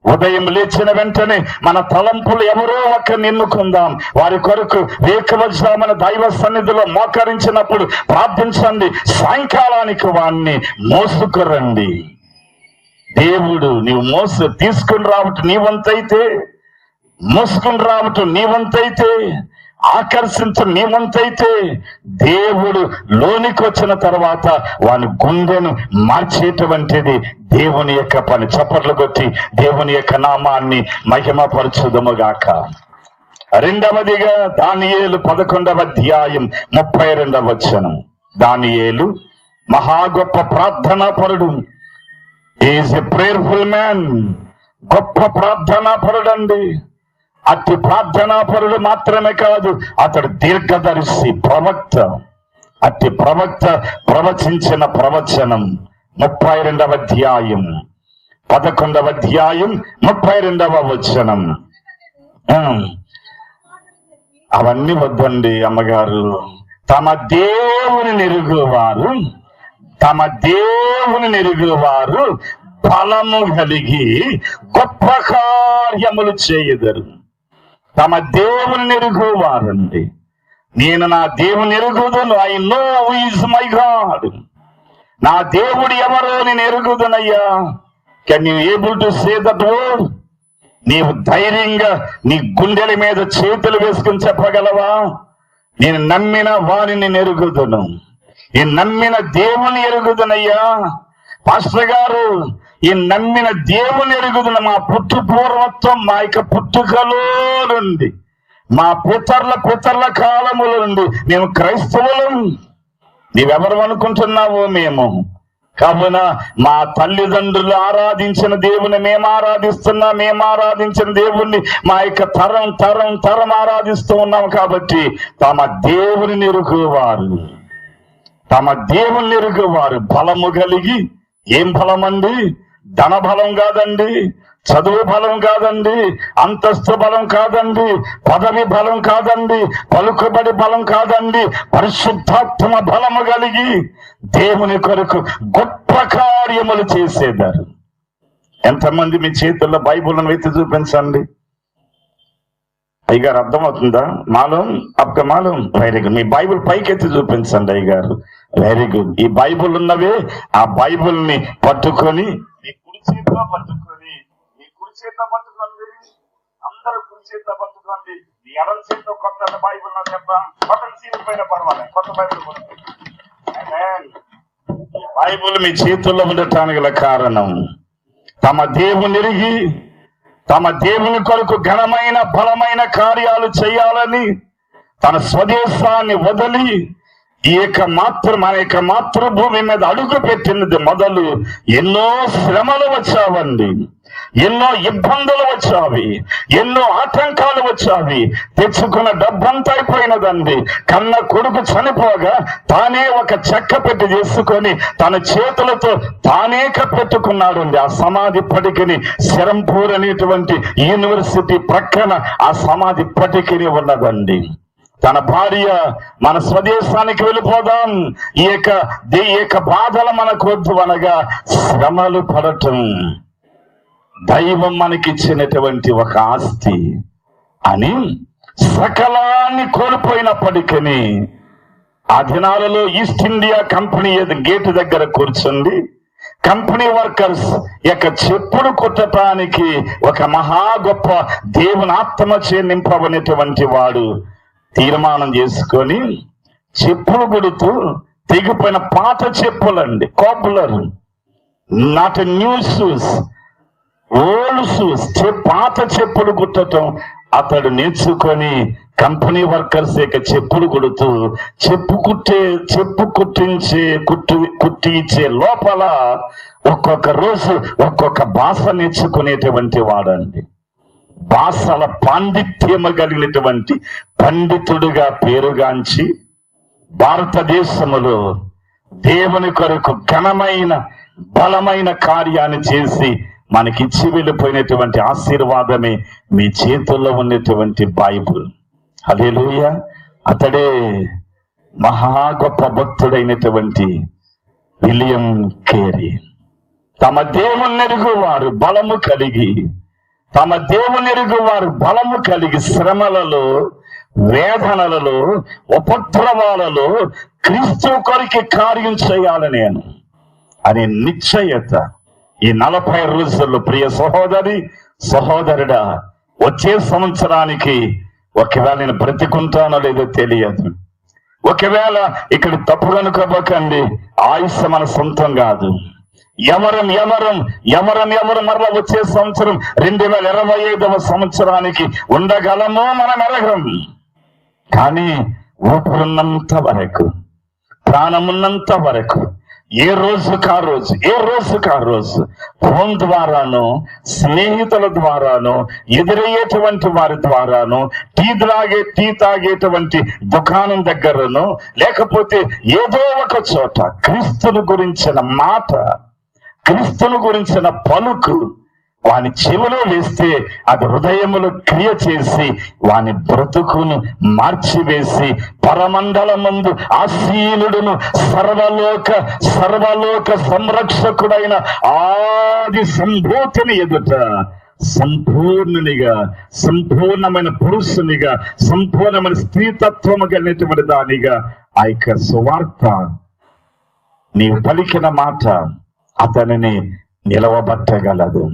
ఉదయం లేచిన వెంటనే మన తలంపులు ఎవరో ఒకరిని ఎన్నుకుందాం. వారి కొరకు ఏకవచనమైన దైవ సన్నిధిలో మోకరించినప్పుడు ప్రార్థించండి. సాయంకాలానికి వారిని మోసుకురండి. దేవుడు నీవు తీసుకుని రావటం నీ వంతైతే, మోసుకుని రావటం నీ వంతైతే, ఆకర్షించడం నీ వంతైతే, దేవుడు లోనికి వచ్చిన తర్వాత వాని గుండెను మార్చేటువంటిది దేవుని యొక్క పని. చప్పట్లు కొట్టి దేవుని యొక్క నామాన్ని మహిమపరచుదుముగాక. రెండవదిగా దానియేలు 11వ అధ్యాయం 32వ వచనం. దానియేలు మహా గొప్ప ప్రార్థనా పరుడు. Is a prayerful man. గొప్ప ప్రార్థనా పరుడండి. అతి ప్రార్థనా పరుడు మాత్రమే కాదు, అతడు దీర్ఘదర్శి, ప్రవక్త. అతి ప్రవక్త ప్రవచించిన ప్రవచనం 32వ అధ్యాయం 11వ అధ్యాయం 32వ వచనం. అవన్నీ వద్దండి అమ్మగారు. తమ దేవుని నెరుగువారు బలము కలిగి గొప్ప కార్యములు చేయుదురు. తమ దేవుని నెరుగువారండి. నేను నా దేవుని ఎరుగుదును. I know who is my God. నా దేవుడు ఎవరో నేను ఎరుగుదునయ్యా. Can you able to say that word? నీవు ధైర్యంగా నీ గుండెల మీద చేతులు వేసుకుని చెప్పగలవా? నేను నమ్మిన వారిని ఎరుగుదును, నేను నమ్మిన దేవుని ఎరుగుదునయ్యా. పాస్టర్ గారు, ఈ నమ్మిన దేవుని ఎరుగుదును. మా పూర్వత్వం, మా యొక్క పుట్టుకలో నుండి, మా పితర్ల కాలముల నుండి మేము క్రైస్తవులం. నీవెవరు అనుకుంటున్నావు? మేము. కావున మా తల్లిదండ్రులు ఆరాధించిన దేవుని మేము ఆరాధిస్తున్నాం. మేము ఆరాధించిన దేవుణ్ణి మా యొక్క తరం ఆరాధిస్తూ ఉన్నాం. కాబట్టి తమ దేవుని ఎరుగువారు బలము కలిగి. ఏం బలం అండి? ధన బలం కాదండి, చదువు బలం కాదండి, అంతస్తు బలం కాదండి, పదవి బలం కాదండి, పలుకుబడి బలం కాదండి, పరిశుద్ధాత్మ బలము కలిగి దేవుని కొరకు గొప్ప కార్యములు చేసేదారు. ఎంతమంది మీ చేతుల్లో బైబుల్ని వెతి చూపించండి. అయ్యగారు అర్థమవుతుందా? మాలూం అప్క మాలూం. Very good. మీ బైబుల్ పైకెత్తి చూపించండి అయ్యగారు. Very good. ఈ బైబుల్ ఉన్నవే, ఆ బైబుల్ ని పట్టుకొని మీ కుడి చేతిలో పట్టుకోండి. అందరూ కుడి చేతిలో పట్టుకోండి. మీ ఎడల చేతిలో కొత్త బైబుల్ చెప్తాం. కొత్త సీల్ పైన పర్వాలేదు, కొత్త బైబుల్. బైబుల్ మీ చేతుల్లో ఉండటానికి గల కారణం, తమ దేవుని ఎరిగి తమ దేవుని కొరకు ఘనమైన బలమైన కార్యాలు చేయాలని తన స్వదేశాన్ని వదిలి మన యొక్క మాతృభూమి మీద అడుగు పెట్టినది మొదలు ఎన్నో శ్రమలు వచ్చావండి, ఎన్నో ఇబ్బందులు వచ్చావి, ఎన్నో ఆటంకాలు వచ్చావి. తెచ్చుకున్న డబ్బంతా అయిపోయినదండి. కన్న కొడుకు చనిపోగా తానే ఒక చెక్క పెట్టి చేసుకొని తన చేతులతో తానే కప్పెట్టుకున్నాడు. ఆ సమాధి ఇప్పటికీ శరంపూర్ అనేటువంటి యూనివర్సిటీ ప్రక్కన ఆ సమాధి ఇప్పటికీ ఉన్నదండి. తన భార్య మన స్వదేశానికి వెళ్ళిపోదాం, ఈ యొక్క బాధలు మనకు వద్దు అనగా శ్రమలు పడటం దైవం మనకిచ్చినటువంటి ఒక ఆస్తి అని సకలాన్ని కోల్పోయినప్పటికీ ఆ దినాలలో ఈస్ట్ ఇండియా కంపెనీ గేటు దగ్గర కూర్చుంది కంపెనీ వర్కర్స్ యొక్క చెప్పుడు కుట్టడానికి ఒక మహా గొప్ప దేవుని ఆత్మచే నింపబడినటువంటి వాడు తీర్మానం చేసుకొని చెప్పులు కుడుతూ తెగిపోయిన పాత చెప్పులండి, కాపులర్, not new shoes, old shoes, పాత చెప్పులు కుట్టడం అతడు నేర్చుకొని కంపెనీ వర్కర్స్ యొక్క చెప్పులు కుడుతూ చెప్పు కుట్టి ఇచ్చే లోపల ఒక్కొక్క రోజు ఒక్కొక్క భాష నేర్చుకునేటువంటి వాడండి. భాషల పాండిత్యము కలిగినటువంటి పండితుడుగా పేరుగాంచి భారతదేశములో దేవుని కొరకు ఘనమైన బలమైన కార్యాన్ని చేసి మనకిచ్చి వెళ్ళిపోయినటువంటి ఆశీర్వాదమే మీ చేతుల్లో ఉన్నటువంటి బైబుల్. హల్లెలూయా. అతడే మహా గొప్ప భక్తుడైనటువంటి విలియం కేరీ. తమ దేవునెరుగు వారు బలము కలిగి శ్రమలలో, వేదనలలో, ఉపద్రవాలలో క్రీస్తు కొరికి కార్యం చేయాలి అనే నిశ్చయత ఈ 40 రోజుల్లో ప్రియ సహోదరుడా, వచ్చే సంవత్సరానికి ఒకవేళ నేను బ్రతికుంటానో లేదో తెలియదు. ఒకవేళ ఇక్కడ తప్పు కనుకోబోకండి, ఆయుష్ మన సొంతం కాదు. ఎవరం మరలా వచ్చే సంవత్సరం 2025వ సంవత్సరానికి ఉండగలమో మనం ఎరగం. కానీ ఊపిరున్నంత వరకు, ప్రాణమున్నంత వరకు, ఏ రోజుకా రోజు ఫోన్ ద్వారానో, స్నేహితుల ద్వారానో, ఎదురయ్యేటువంటి వారి ద్వారానో, టీ తాగేటువంటి దుకాణం దగ్గరనో, లేకపోతే ఏదో ఒక చోట క్రీస్తును గురించిన మాట, క్రీస్తును గురించిన పలుకు వాని చెవిలో వేస్తే అది హృదయములో క్రియ చేసి వాని బ్రతుకును మార్చివేసి పరమండలమందు ఆసీనుడును సర్వలోక సంరక్షకుడైన ఆది సంభూతిని ఎదుట సంపూర్ణమైన పురుషునిగా, సంపూర్ణమైన స్త్రీతత్వము కలిగినటువంటి దానిగా ఆ యొక్క సువార్త నీవు పలికిన మాట అతనిని నిలవబట్టగలదు.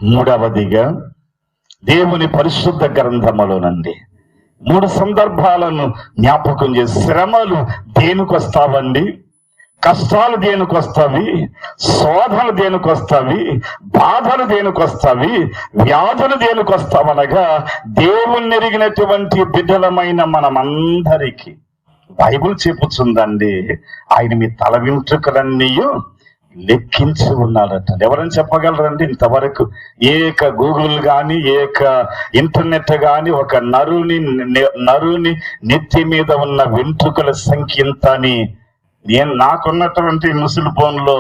మూడవదిగా దేవుని పరిశుద్ధ గ్రంథములోనండి 3 సందర్భాలను జ్ఞాపకం చేసి, శ్రమలు దేనికొస్తావండి, కష్టాలు దేనికొస్తావి, శోధనలు దేనికొస్తావి, బాధలు దేనికొస్తావి, వ్యాధులు దేనికొస్తావనగా దేవుణ్ణి ఎరిగినటువంటి బిడ్డలమైన మనమందరికీ బైబుల్ చెప్పుచుందండి, ఆయన మీ తల వెంట్రుకలన్నీ లెక్కించి ఉన్నాడట. ఎవరైనా చెప్పగలరండి ఇంతవరకు? గూగుల్ కానీ ఇంటర్నెట్ కానీ ఒక నరుని నెత్తి మీద ఉన్న వెంట్రుకల సంఖ్య ఇంత అని నాకున్నటువంటి ముసలి ఫోన్లో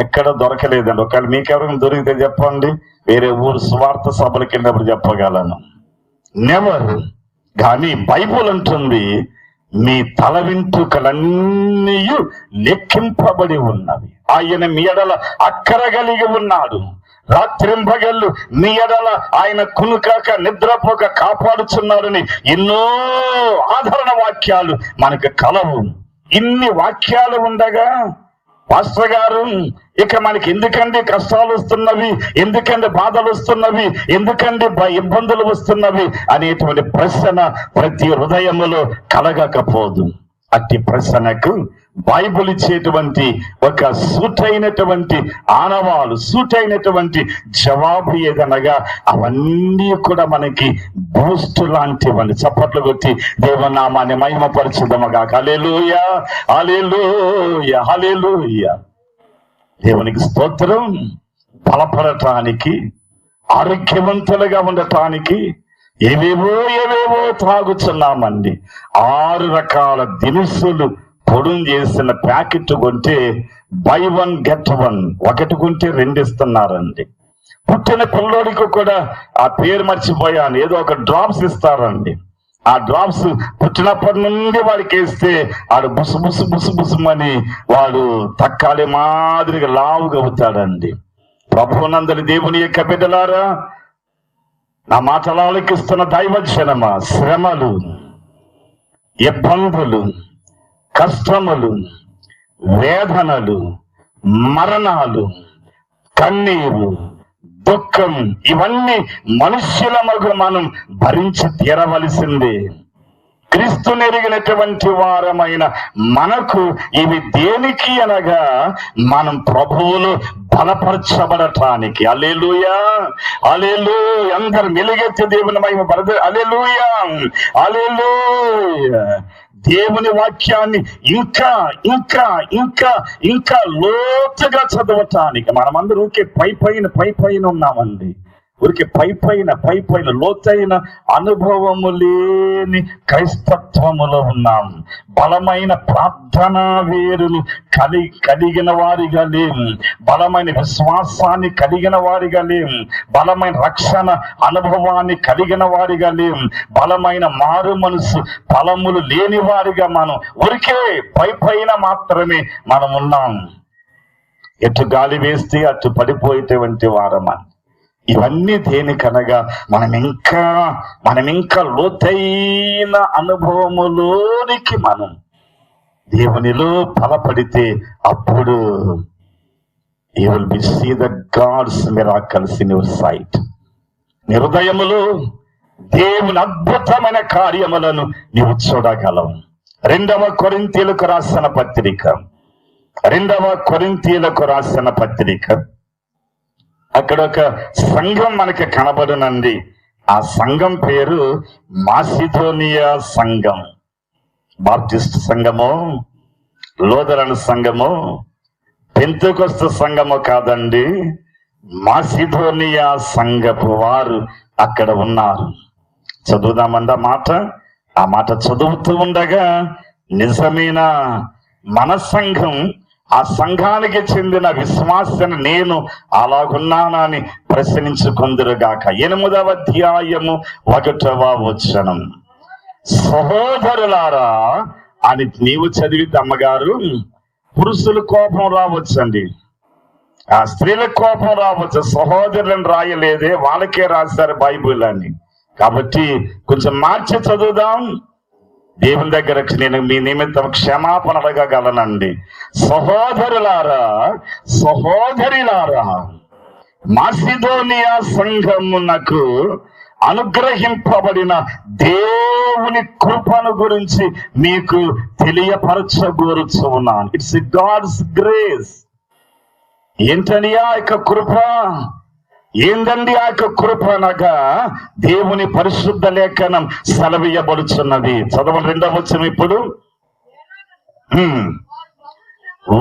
ఎక్కడ దొరకలేదండి. ఒకవేళ మీకెవరైనా దొరికితే చెప్పండి, వేరే ఊరు స్వార్థ సభలకు వెళ్ళినప్పుడు చెప్పగలను. నెవర్. కానీ బైబుల్ అంటుంది మీ తల వెంట్రుకలన్నీ లెక్కింపబడి ఉన్నవి. ఆయన మీ ఎడల అక్కర కలిగి ఉన్నాడు. రాత్రింబగళ్ళు మీ ఎడల ఆయన కునుకాక నిద్రపోక కాపాడుచున్నాడని ఎన్నో ఆదరణ వాక్యాలు మనకు కలవు. ఇన్ని వాక్యాలు ఉండగా పాస్టర్ గారు ఇక మనకి ఎందుకండి కష్టాలు వస్తున్నవి, ఎందుకండి బాధలు వస్తున్నవి, ఎందుకండి ఇబ్బందులు వస్తున్నవి అనేటువంటి ప్రశ్న ప్రతి హృదయములో కలగకపోదు. అట్టి ప్రశ్నకు బైబుల్ ఇచ్చేటువంటి ఒక సూటైనటువంటి ఆనవాలు, సూటైనటువంటి జవాబు ఏదనగా అవన్నీ కూడా మనకి బూస్ట్ లాంటివండి. చప్పట్లు కొట్టి దేవనామాన్ని మహిమపరచుదాముగా. హల్లెలూయా, హల్లెలూయా, హల్లెలూయా. దేవునికి స్తోత్రం. బలపడటానికి, ఆరోగ్యవంతులుగా ఉండటానికి ఏవేవో త్రాగుతున్నామండి. 6 రకాల దినుసులు పొడుం చేసిన ప్యాకెట్ కొంటే బై 1 get 1, ఒకటి కొంటే 2 ఇస్తున్నారండి. పుట్టిన పిల్లోడికి కూడా ఆ పేరు మర్చిపోయాను, ఏదో ఒక డ్రాప్స్ ఇస్తారండి. ఆ డ్రాప్స్ పుట్టినప్పటి నుండి వాడికి వేస్తే వాడు బుసు బుసు బుసు బుసుమని వాడు తక్కాలి మాదిరిగా లావుగా అవుతాడండి. ప్రభువునందరి దేవుని యొక్క బిడ్డలారా, నా మాటలు ఆలకిస్తున్న దైవజనమా, శ్రమలు, ఇబ్బందులు, కష్టములు, వేదనలు, మరణాలు, కన్నీరు, దుఃఖం ఇవన్నీ మనుష్యులమగు మనం భరించి తీరవలసిందే. క్రీస్తు నెరిగినటువంటి వారమైన మనకు ఇవి దేనికి అనగా మనం ప్రభువులు బలపరచబడటానికి. హల్లెలూయా, హల్లెలూయా. అందరు మెలుగెత్తి దేవుని మహిమ పరచ. హల్లెలూయా, హల్లెలూయా. దేవుని వాక్యాన్ని ఇంకా ఇంకా ఇంకా ఇంకా లోతుగా చదవటానికి మనమందరూ ఊరికే పై పైన ఉన్నామండి. ఊరికే పై పైన లోతైన అనుభవము లేని క్రైస్తత్వములో ఉన్నాం. బలమైన ప్రార్థనా వేరును కలిగిన వారిగా లేం. బలమైన విశ్వాసాన్ని కలిగిన వారిగా లేం. బలమైన రక్షణ అనుభవాన్ని కలిగిన వారిగా లేం. బలమైన మారు మనసు ఫలములు లేని వారిగా మనం ఊరికే పైన మాత్రమే మనం ఉన్నాం. ఎటు గాలి వేస్తే అటు పడిపోయేటువంటి వారమా. ఇవన్నీ దేనికనగా మనం ఇంకా లోతైన అనుభవములోనికి మనం దేవునిలో బలపడితే అప్పుడు you will be see the God's miracles in your sight. నీ హృదయములో దేవుని అద్భుతమైన కార్యములను నీవు చూడగలవు. 2వ కొరింథీయులకు రాసిన పత్రిక అక్కడ ఒక సంఘం మనకి కనబడునండి. ఆ సంఘం పేరు మాసిదోనియా సంఘం. బాప్టిస్ట్ సంఘమో, లూథరన్ సంఘమో, పెంతెకొస్తు సంఘమో కాదండి. మాసిదోనియా సంఘపు వారు అక్కడ ఉన్నారు. చదువుదామండి ఆ మాట చదువుతూ ఉండగా నిజమైన మన సంఘం, ఆ సంఘానికి చెందిన విశ్వాసని నేను అలాగున్నానని ప్రశ్నించుకుందురుగాక. 8వ అధ్యాయము 1వ వచనం. సహోదరులారా అని నీవు చదివితే అమ్మగారు, పురుషుల కోపం రావచ్చండి, ఆ స్త్రీల కోపం రావచ్చు. సహోదరులను రాయలేదే, వాళ్ళకే రాశారు బైబిల్ అని. కాబట్టి కొంచెం మార్చి చదువుదాం. దేవుని దగ్గరకు నేను మీ నిమిత్తం క్షమాపణ అడగగలనండి. సహోదరులారా మాసిదోనియా సంఘమునకు అనుగ్రహింపబడిన దేవుని కృపను గురించి మీకు తెలియపరచగోరుచు ఉన్నాను. It's God's grace. ఏంటని ఆ యొక్క కృప? ఏందండి ఆ యొక్క కృప అనగా దేవుని పరిశుద్ధ లేఖనం సెలవీయబడుచున్నది. చదవండి 2వ వచనం. ఇప్పుడు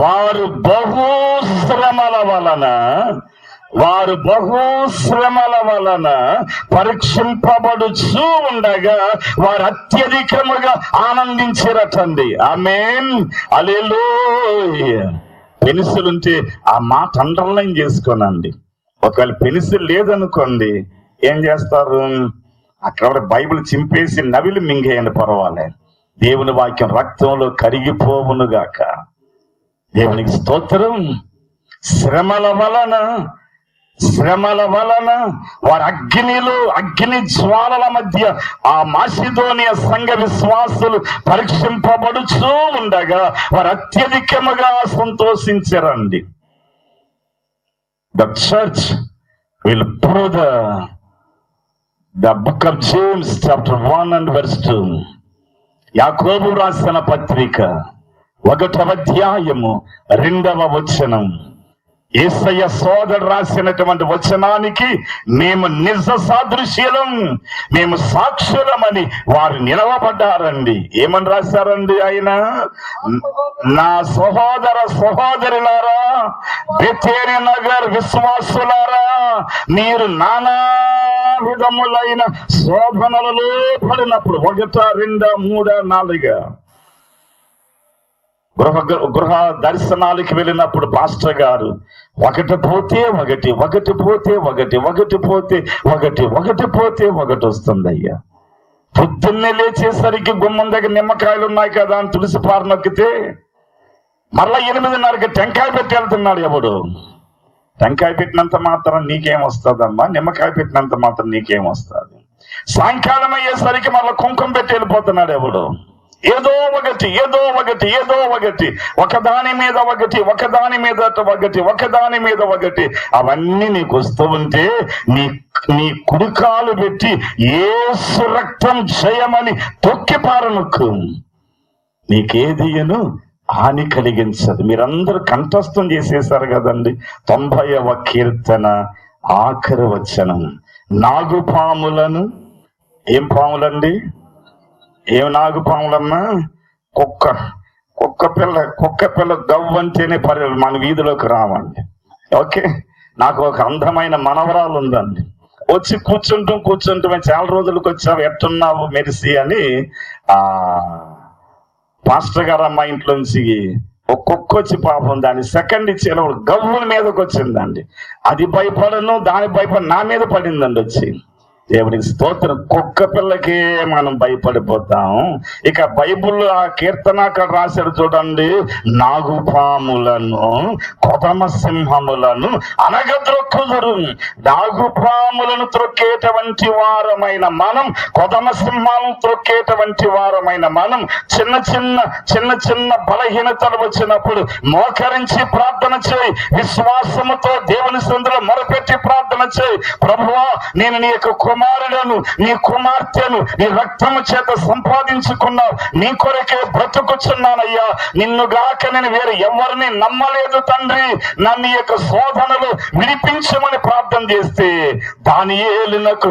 వారు బహుశ్రమల వలన పరీక్షింపబడుచూ ఉండగా వారు అత్యధికముగా ఆనందించిరటండి. ఆమేన్, హల్లెలూయా. పెన్సిల్ ఉంటే ఆ మాట అండర్లైన్ చేసుకోనండి. ఒకవేళ పెన్సిల్ లేదనుకోండి, ఏం చేస్తారు? అక్కడ బైబిల్ చింపేసి నవిలి మింగేయండి, పర్వాలేదు. దేవుని వాక్యం రక్తంలో కరిగిపోవునుగాక. దేవునికి స్తోత్రం. శ్రమల వలన వారి అగ్ని జ్వాలల మధ్య ఆ మాసిదోనియా సంఘ విశ్వాసులు పరీక్షింపబడుచూ ఉండగా వారు అత్యధికముగా సంతోషించరండి. The church will prove the book of James chapter 1 and verse 2. యాకోబు రాసిన పత్రిక 1వ అధ్యాయము 2వ వచనం. యేసయ్య సోదరుడు రాసినటువంటి వచనానికి మేము నిజ సాదృశ్యం, మేము సాక్షులమని వారు నిలవబడ్డారండి. ఏమని రాశారండి ఆయన? నా సహోదరులారా, బేతేలు నగర్ విశ్వాసులారా, మీరు నానా విధములైన శోధనలలో పడినప్పుడు 1, 2, 3, 4 గృహ దర్శనాలకి వెళ్ళినప్పుడు పాస్టర్ గారు ఒకటి పోతే ఒకటి వస్తుంది అయ్యా. పొద్దున్నే లేచేసరికి గుమ్మం దగ్గర నిమ్మకాయలు ఉన్నాయి కదా అని తులసి పార నొక్కితే మరలా 8:30కి టెంకాయ పెట్టి వెళ్తున్నాడు ఎవడు. టెంకాయ పెట్టినంత మాత్రం నీకేం వస్తుందమ్మా, నిమ్మకాయ పెట్టినంత మాత్రం నీకేం వస్తుంది. సాయంకాలం అయ్యేసరికి మరలా కుంకుమ పెట్టి వెళ్ళిపోతున్నాడు ఎవడు. ఏదో ఒకటి ఏదో ఒకటి ఏదో ఒకటి, ఒకదాని మీద ఒకటి, ఒకదాని మీద ఒకటి, ఒకదాని మీద ఒకటి, అవన్నీ నీకు వస్తూ ఉంటే నీ కుడికాలు పెట్టి యేసు రక్తం జయమని తొక్కి పారనొక్కు. నీకేదియను హాని కలిగించదు. మీరందరూ కంఠస్థం చేసేసారు కదండి 90వ కీర్తన ఆఖరి వచనం. నాగుపాములను, ఏం పాములండి, ఏం నాగుపాములమ్మా? కుక్క పిల్ల గవ్వంటేనే పర్లేదు మన వీధిలోకి రావండి. ఓకే, నాకు ఒక అందమైన మనవరాలు ఉందండి. వచ్చి కూర్చుంటాం చాలా రోజులకు వచ్చావు, ఎట్టున్నావు మెరిసి అని పాస్టర్ గారు అమ్మ ఇంట్లోంచి ఒక్కొక్క వచ్చి పాపం దాన్ని సెకండ్ ఇచ్చేటప్పుడు గవ్వుల మీదకి వచ్చిందండి. అది భయపడను, దాని భయపడి నా మీద పడిందండి వచ్చి. దేవునికి స్తోత్రం. కుక్క పిల్లకే మనం భయపడిపోతాం. ఇక బైబుల్ ఆ కీర్తనాకారు రాశాడు చూడండి, నాగుపాములను కొదమ సింహములను అనగద్రొక్కుదురు. నాగుపాములను త్రొక్కేటువంటి వారమైన మనం, కొదమ సింహాలను త్రొక్కేటువంటి వారమైన మనం చిన్న చిన్న బలహీనతలు వచ్చినప్పుడు మోకరించి ప్రార్థన చేయి. విశ్వాసముతో దేవుని సందులో మొరపెట్టి ప్రార్థన చేయి. ప్రభువా, నేను నీ యొక్క కుమారులను, నీ కుమార్తెను నీ రక్తము చేత సంపాదించుకున్నావు, నీ కొరకే బ్రతుకుచున్నానయ్యా. నిన్నుగాక నేను వేరే ఎవరిని నమ్మలేదు తండ్రి. నన్ను యొక్క శోధనలు విడిపించమని ప్రార్థన చేస్తే దానియేలునకు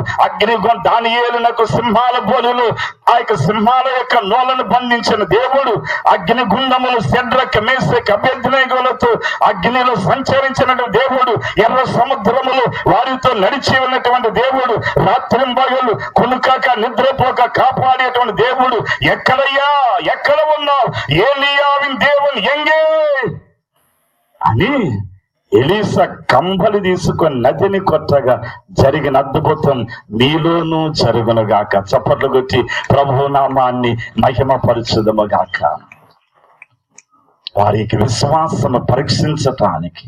సింహాల బోలులు, ఆ యొక్క సింహాల యొక్క నోలను బంధించిన దేవుడు, అగ్నిగుండములు శద్రక్ మేషక్ అబేద్నెగోలతో అగ్నిలో సంచరించిన దేవుడు, ఎర్ర సముద్రములు వారితో నడిచి ఉన్నటువంటి దేవుడు, రాత్రింబగళ్ళు కునుకాక నిద్రపోక కాపాడేటువంటి దేవుడు, ఎక్కడ ఉన్నావు ఏలీయావిన్ దేవుని ఎంగే అని ఎలీసా కంబలి తీసుకొని నదిని కొట్టగా జరిగిన అద్భుతం మీలోనూ జరుగునుగాక. చప్పట్లు కొట్టి ప్రభు నామాన్ని మహిమపరచుదముగాక. వారికి విశ్వాసము పరీక్షించటానికి,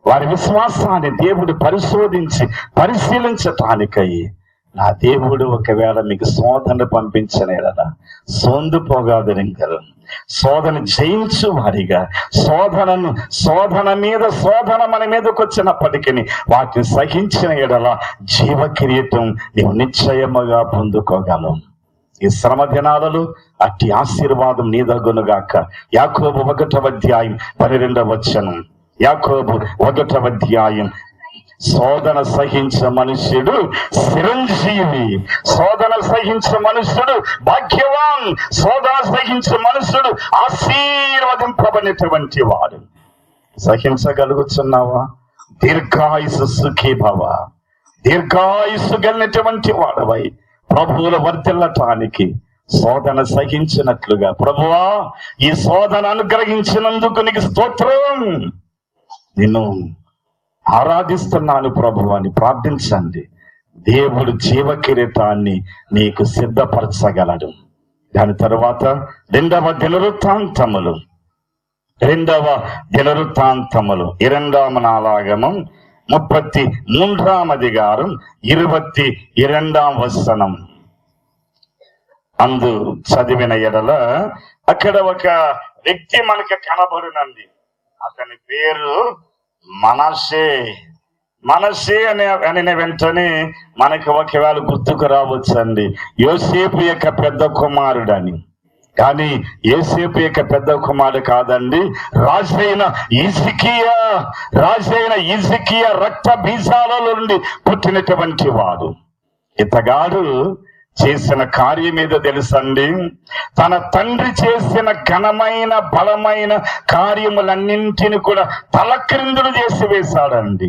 వారి విశ్వాసాన్ని దేవుడు పరిశీలించటానికై నా దేవుడు ఒకవేళ మీకు శోధన పంపించనే కదా సోందు పోగాదరింకరు. శోధన జయించు వారిగా, శోధన మీద శోధన మన మీదకి వచ్చినప్పటికీ వాటిని సహించిన ఎడల జీవ కిరీటం నీవు నిశ్చయముగా పొందుకోగలవు. ఈ శ్రమ దినాలలో అట్టి ఆశీర్వాదం నీ దగ్గునుగాక. యాకోబు 1:12 యాకోబు 1:12 శోధన సహించ మనుష్యుడు చిరంజీవి, శోధన సహించ మనుష్యుడు భాగ్యవాన్, శోధన సహించ మనుష్యుడు ఆశీర్వదింపబడినటువంటి వాడు. సహించగలుగుతున్నావా? దీర్ఘాయుసు సుఖీ భవ, దీర్ఘాయుసు కలిగినటువంటి వాడవై ప్రభువుల వర్ధిల్లటానికి శోధన సహించినట్లుగా, ప్రభువా ఈ శోధన అనుగ్రహించినందుకు నీకు స్తోత్రం, నిన్ను ఆరాధిస్తున్నాను ప్రభు అని ప్రార్థించండి. దేవుడు జీవ కిరీటాన్ని నీకు సిద్ధపరచగలడు. దాని తరువాత 2వ దినవృత్తాంతములు 2వ నాలాగమం 33వ అధికారం 22వ వచనం అందు చదివిన ఎడల అక్కడ ఒక వ్యక్తి మనకి కనబడినంది. అతని పేరు మనషే అనే వెంటనే మనకి ఒకవేళ గుర్తుకు రావచ్చండి యోసేపు యొక్క పెద్ద కుమారుడని. కానీ యోసేపు యొక్క పెద్ద కుమారుడు కాదండి, రాజైన హిజ్కియా రక్త బీజాలలో నుండి పుట్టినటువంటి వాడు. ఇతగాడు చేసిన కార్యం ఏదో తెలుసండి, తన తండ్రి చేసిన ఘనమైన బలమైన కార్యములన్నింటినీ కూడా తలక్రిందులు చేసి వేశాడండి.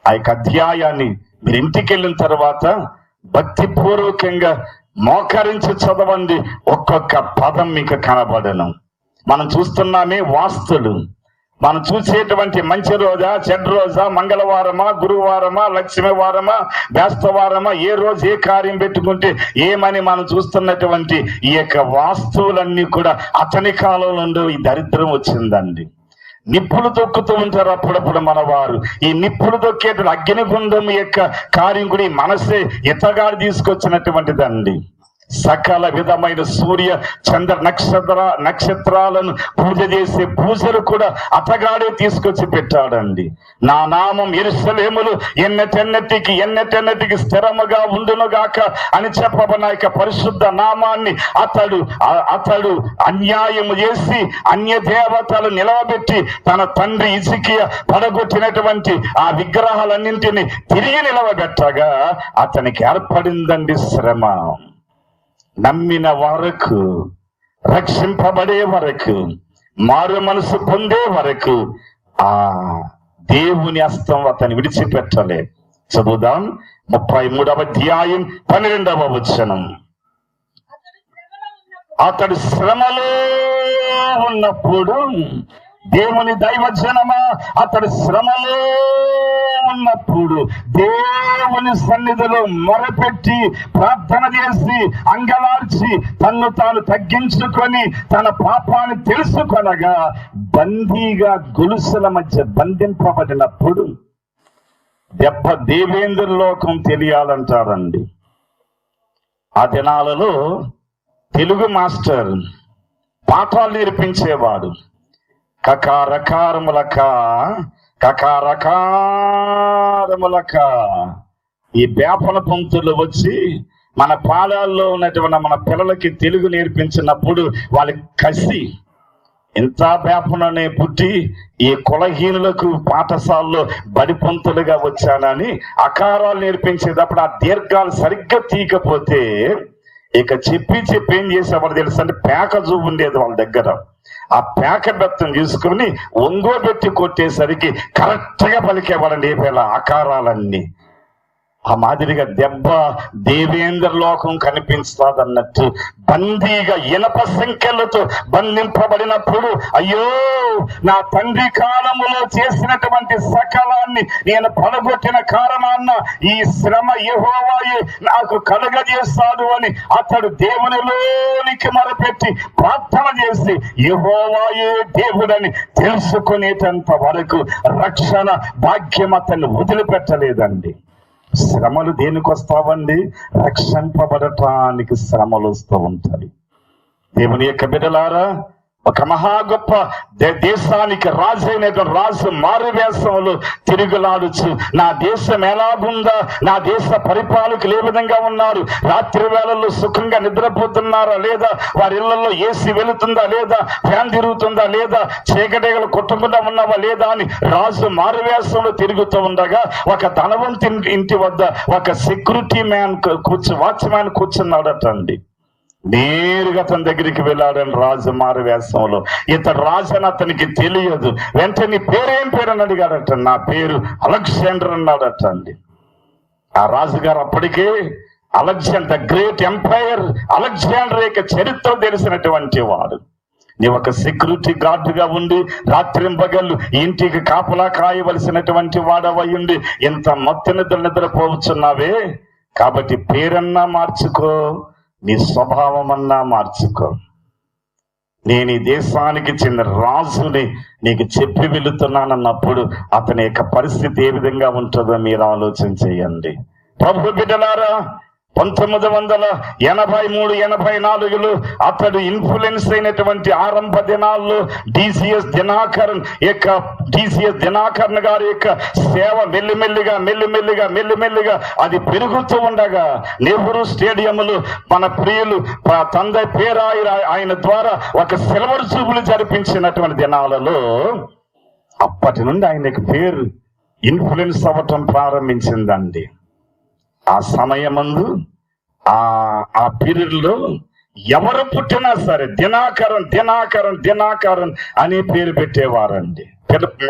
ఆ యొక్క అధ్యాయాన్ని మీరు ఇంటికి వెళ్ళిన తర్వాత భక్తిపూర్వకంగా మోకరించి చదవండి. ఒక్కొక్క పదం మీకు కనబడను. మనం చూస్తున్నామే వాస్తులు, మనం చూసేటువంటి మంచి రోజా, చెడ్డ రోజా, మంగళవారమా, గురువారమా, లక్ష్మీవారమా, బేస్తవారమా, ఏ రోజు ఏ కార్యం పెట్టుకుంటే ఏమని మనం చూస్తున్నటువంటి ఈ యొక్క వాస్తువులన్నీ కూడా అతని కాలం నుండి ఈ దరిద్రం వచ్చిందండి. నిప్పులు తొక్కుతూ ఉంటారు అప్పుడప్పుడు మన వారు. ఈ నిప్పులు తొక్కేట అగ్నిగుండం యొక్క కార్యం కూడా ఈ మనసే ఎత్తగాడు తీసుకొచ్చినటువంటిదండి. సకల విధమైన సూర్య చంద్ర నక్షత్రాలను పూజ చేసే పూజలు కూడా అతగాడే తీసుకొచ్చి పెట్టాడండి. నా నామం యెరూషలేములో ఎన్నటెన్నటికి స్థిరముగా ఉండునుగాక అని చెప్పబడిన యొక్క పరిశుద్ధ నామాన్ని అతడు అన్యాయము చేసి అన్య దేవతలు నిలవబెట్టి తన తండ్రి హిజ్కియా పడగొట్టినటువంటి ఆ విగ్రహాలన్నింటినీ తిరిగి నిలవబెట్టగా అతనికి ఏర్పడిందండి శ్రమ. నమ్మిన వరకు, రక్షింపబడే వరకు, మారు మనసు పొందే వరకు ఆ దేవుని హస్తం అతన్ని విడిచిపెట్టలే. చదువుదాం 33వ అధ్యాయం 12వ వచనం. అతడు శ్రమలో ఉన్నప్పుడు, దేవుని దైవజనమా, అతడు శ్రమలో ఉన్నప్పుడు దేవుని సన్నిధిలో మొరపెట్టి ప్రార్థన చేసి అంగలార్చి తన్ను తాను తగ్గించుకొని తన పాపాన్ని తెలుసుకొనగా బందీగా గొలుసుల మధ్య బంధింపబడినప్పుడు దెబ్బ దేవేంద్ర లోకం తెలియాలంటారండి. ఆ దినాలలో తెలుగు మాస్టర్ పాఠాలు నేర్పించేవాడు. కకారకారములక ఈ వేపన పంతులు వచ్చి మన పాలాల్లో ఉన్నటువంటి మన పిల్లలకి తెలుగు నేర్పించినప్పుడు వాళ్ళకి కసి, ఇంత వేపననే పుట్టి ఈ కులహీనులకు పాఠశాలలో బడి పంతులుగా వచ్చానని అకారాలు నేర్పించేటప్పుడు ఆ దీర్ఘాలు సరిగ్గా తీయకపోతే ఇక చెప్పి ఏం చేసేవాడు తెలుసు అంటే పేక జూబు ఉండేది వాళ్ళ దగ్గర. ఆ పేక బెత్తం తీసుకుని ఒంగోబెట్టి కొట్టేసరికి కరెక్ట్ గా పలికేవాడండి ఏ పిల్ల ఆకారాలన్నీ. ఆ మాదిరిగా దెబ్బ దేవేంద్ర లోకం కనిపిస్తాదన్నట్టు బందీగా ఇనప సంఖ్యలతో బంధింపబడినప్పుడు అయ్యో నా తండ్రి కాలములో చేసినటువంటి సకలాన్ని నేను పడగొట్టిన కారణాన్న ఈ శ్రమ యెహోవాయే నాకు కలుగజేస్తాడు అని అతడు దేవునిలోనికి మొరపెట్టి ప్రార్థన చేసి యెహోవాయే దేవుడని తెలుసుకునేటంత వరకు రక్షణ భాగ్యం అతన్ని వదిలిపెట్టలేదండి. శ్రమలు దేనికి వస్తావండి? రక్షింపబడటానికి శ్రమలు వస్తూ ఉంటాయి. దేవుని యొక్క బిడ్డలారా, ఒక మహా గొప్ప దేశానికి రాజు అయినటువంటి రాజు మారువేషంలో తిరుగులాడుచు నా దేశం ఎలాగుందా, నా దేశ పరిపాలకులు ఏ విధంగా ఉన్నారు, రాత్రి వేళల్లో సుఖంగా నిద్రపోతున్నారా లేదా, వారి ఇళ్లలో ఏసీ వెళుతుందా లేదా, ఫ్యాన్ తిరుగుతుందా లేదా, చీకటిగలు కొట్టకుండా ఉన్నావా లేదా అని రాజు మారువేషంలో తిరుగుతూ ఉండగా ఒక ధనవంతి ఇంటి వద్ద ఒక సెక్యూరిటీ మ్యాన్ వాచ్మ్యాన్ కూర్చున్నాడట అండి. నేరుగా అతని దగ్గరికి వెళ్ళాడని రాజు మారు వేషంలో. ఇతడు రాజు అని అతనికి తెలియదు. వెంటనే నీ పేరేం పేరు అని అడిగాడట. నా పేరు అలెగ్జాండర్ అన్నాడట అండి. ఆ రాజుగారు అప్పటికే అలెగ్జాండర్ గ్రేట్ ఎంపైర్ అలెగ్జాండర్ యొక్క చరిత్ర తెలిసినటువంటి వాడు. నీవు ఒక సెక్యూరిటీ గార్డుగా ఉండి రాత్రింపగళ్ళు ఇంటికి కాపలా కాయవలసినటువంటి వాడవయ్యుండి ఇంత మొత్తం నిద్రపోవచ్చున్నావే. కాబట్టి పేరన్నా మార్చుకో, నీ స్వభావం అన్నా మార్చుకో. నేను ఈ దేశానికి చెందిన రాజుని నీకు చెప్పి వెళుతున్నానన్నప్పుడు అతని యొక్క పరిస్థితి ఏ విధంగా ఉంటుందో మీరు ఆలోచన చేయండి. ప్రభు బిడ్డలారా, 1983-84లో అతడు ఇన్ఫ్లుయెన్స్ అయినటువంటి ఆరంభ దినాల్లో డిసిఎస్ దినాకరన్ గారి యొక్క సేవ మెల్లిమెల్లిగా అది పెరుగుతూ ఉండగా నెహ్రూ స్టేడియంలో మన ప్రియులు తండ్రి పేరు ఆయన ద్వారా ఒక సిల్వర్ జూబులు జరిపించినటువంటి దినాలలో అప్పటి నుండి ఆయనకు పేరు ఇన్ఫ్లుయెన్స్ అవ్వటం ప్రారంభించిందండి. ఆ సమయమందు ఆ పీరియడ్ లో ఎవరు పుట్టినా సరే దినాకరన్ అనే పేరు పెట్టేవారండి.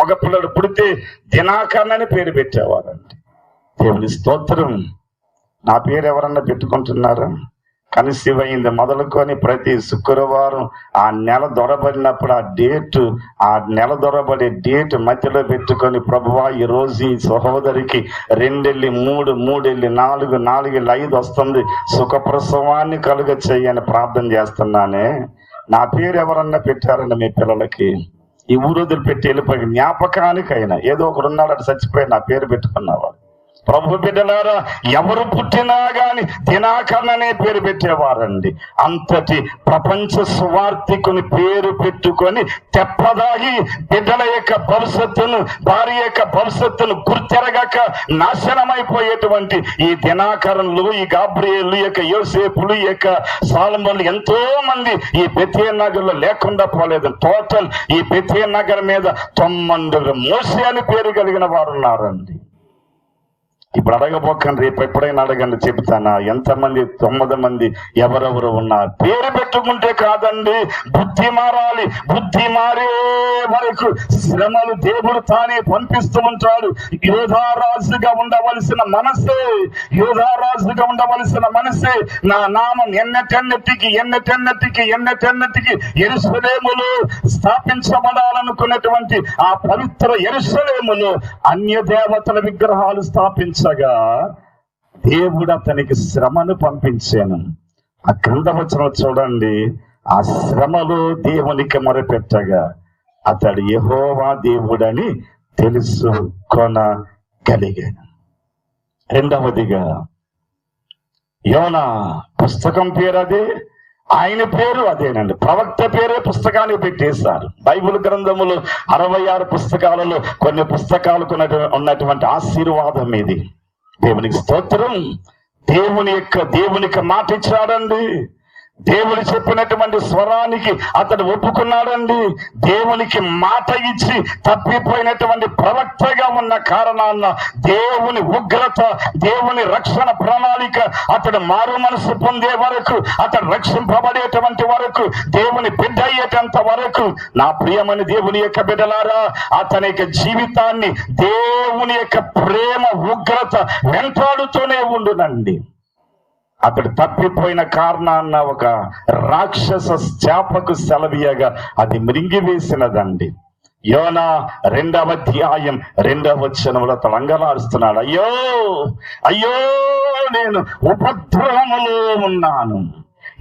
మగపిల్లడు పుడితే దినాకరన్ అని పేరు పెట్టేవారండి. దేవుని స్తోత్రం. నా పేరు ఎవరన్నా పెట్టుకుంటున్నారా? కన్సీవ్ అయింది మొదలుకొని ప్రతి శుక్రవారం ఆ నెల దొరబడినప్పుడు ఆ నెల దొరబడే డేట్ మధ్యలో పెట్టుకొని, ప్రభువా ఈ రోజు ఈ సహోదరికి 2 3 4 4 5 వస్తుంది, సుఖప్రసవాన్ని కలుగ చెయ్యని ప్రార్థన చేస్తున్నానే. నా పేరు ఎవరన్నా పెట్టారండి మీ పిల్లలకి? ఈ ఊరు పెట్టి వెళ్ళిపోయి జ్ఞాపకానికైనా ఏదో ఒకడు ఉన్నాడు అటు చచ్చిపోయి నా పేరు పెట్టుకున్నవాడు. ప్రభు బిడ్డలారా, ఎవరు పుట్టినా గాని దినాకరణ అనే పేరు పెట్టేవారండి. అంతటి ప్రపంచ సువార్థికుని పేరు పెట్టుకొని తెప్పదాగి బిడ్డల యొక్క భవిష్యత్తును, భార్య యొక్క భవిష్యత్తును గుర్తెరగక నాశనమైపోయేటువంటి ఈ దినాకరణలు, ఈ గాబ్రియేలు యొక్క యోసేపులు, ఈ యొక్క సాలమోన్లు ఎంతో మంది ఈ బెతేల్ నగర్లో లేకుండా పోలేదు. టోటల్ ఈ బెతేల్ నగర్ మీద 9 మోషే అని పేరు కలిగిన వారు ఉన్నారండి. ఇప్పుడు అడగబోకండి, రేపు ఎప్పుడైనా అడగండి, చెబుతానా ఎంతమంది 9 మంది ఎవరెవరు ఉన్నారు. పేరు పెట్టుకుంటే కాదండి, బుద్ధి మారాలి. బుద్ధి మారే వరకు శ్రమలు దేవుడు తానే పంపిస్తూ ఉంటాడు. యోధారాజుగా ఉండవలసిన మనసే నా నామం ఎన్నటెన్నటికి యెరూషలేములో స్థాపించబడాలనుకున్నటువంటి ఆ పవిత్ర యెరూషలేములో అన్య దేవతల విగ్రహాలు స్థాపించగా దేవుడు అతనికి శ్రమను పంపించాను. ఆ క్రింద వచనం చూడండి, ఆ శ్రమలో దేవునికి మొరపెట్టగా అతడు యెహోవా దేవుడని తెలుసుకొనగలిగాను. రెండవదిగా యోనా పుస్తకం పేరు అదే, ఆయన పేరు అదేనండి. ప్రవక్త పేరే పుస్తకానికి పెట్టేశారు. బైబిల్ గ్రంథములు 66 పుస్తకాలలో కొన్ని పుస్తకాలకు ఉన్నటువంటి ఆశీర్వాదం ఇది. దేవునికి స్తోత్రం. దేవునికి మాట ఇచ్చాడండి. దేవుడు చెప్పినటువంటి స్వరానికి అతడు ఒప్పుకున్నాడండి. దేవునికి మాట ఇచ్చి తప్పిపోయినటువంటి ప్రవక్తగా ఉన్న కారణాన దేవుని ఉగ్రత, దేవుని రక్షణ ప్రణాళిక అతడు మారు మనసు పొందే వరకు, అతడు రక్షింపబడేటువంటి వరకు, దేవుని బిడ్డ అయ్యేటంత వరకు, నా ప్రియమైన దేవుని యొక్క బిడ్డలారా, అతని యొక్క జీవితాన్ని దేవుని యొక్క ప్రేమ ఉగ్రత వెంటాడుతూనే ఉండునండి. అతడు తప్పిపోయిన కారణాన్న ఒక రాక్షస శాపకు సెలవీయగా అది మృంగివేసినదండి. యోనా 2వ అధ్యాయం 2వ వచనంలో అతడు అంగలారుస్తున్నాడు, అయ్యో నేను ఉపద్రవములో ఉన్నాను,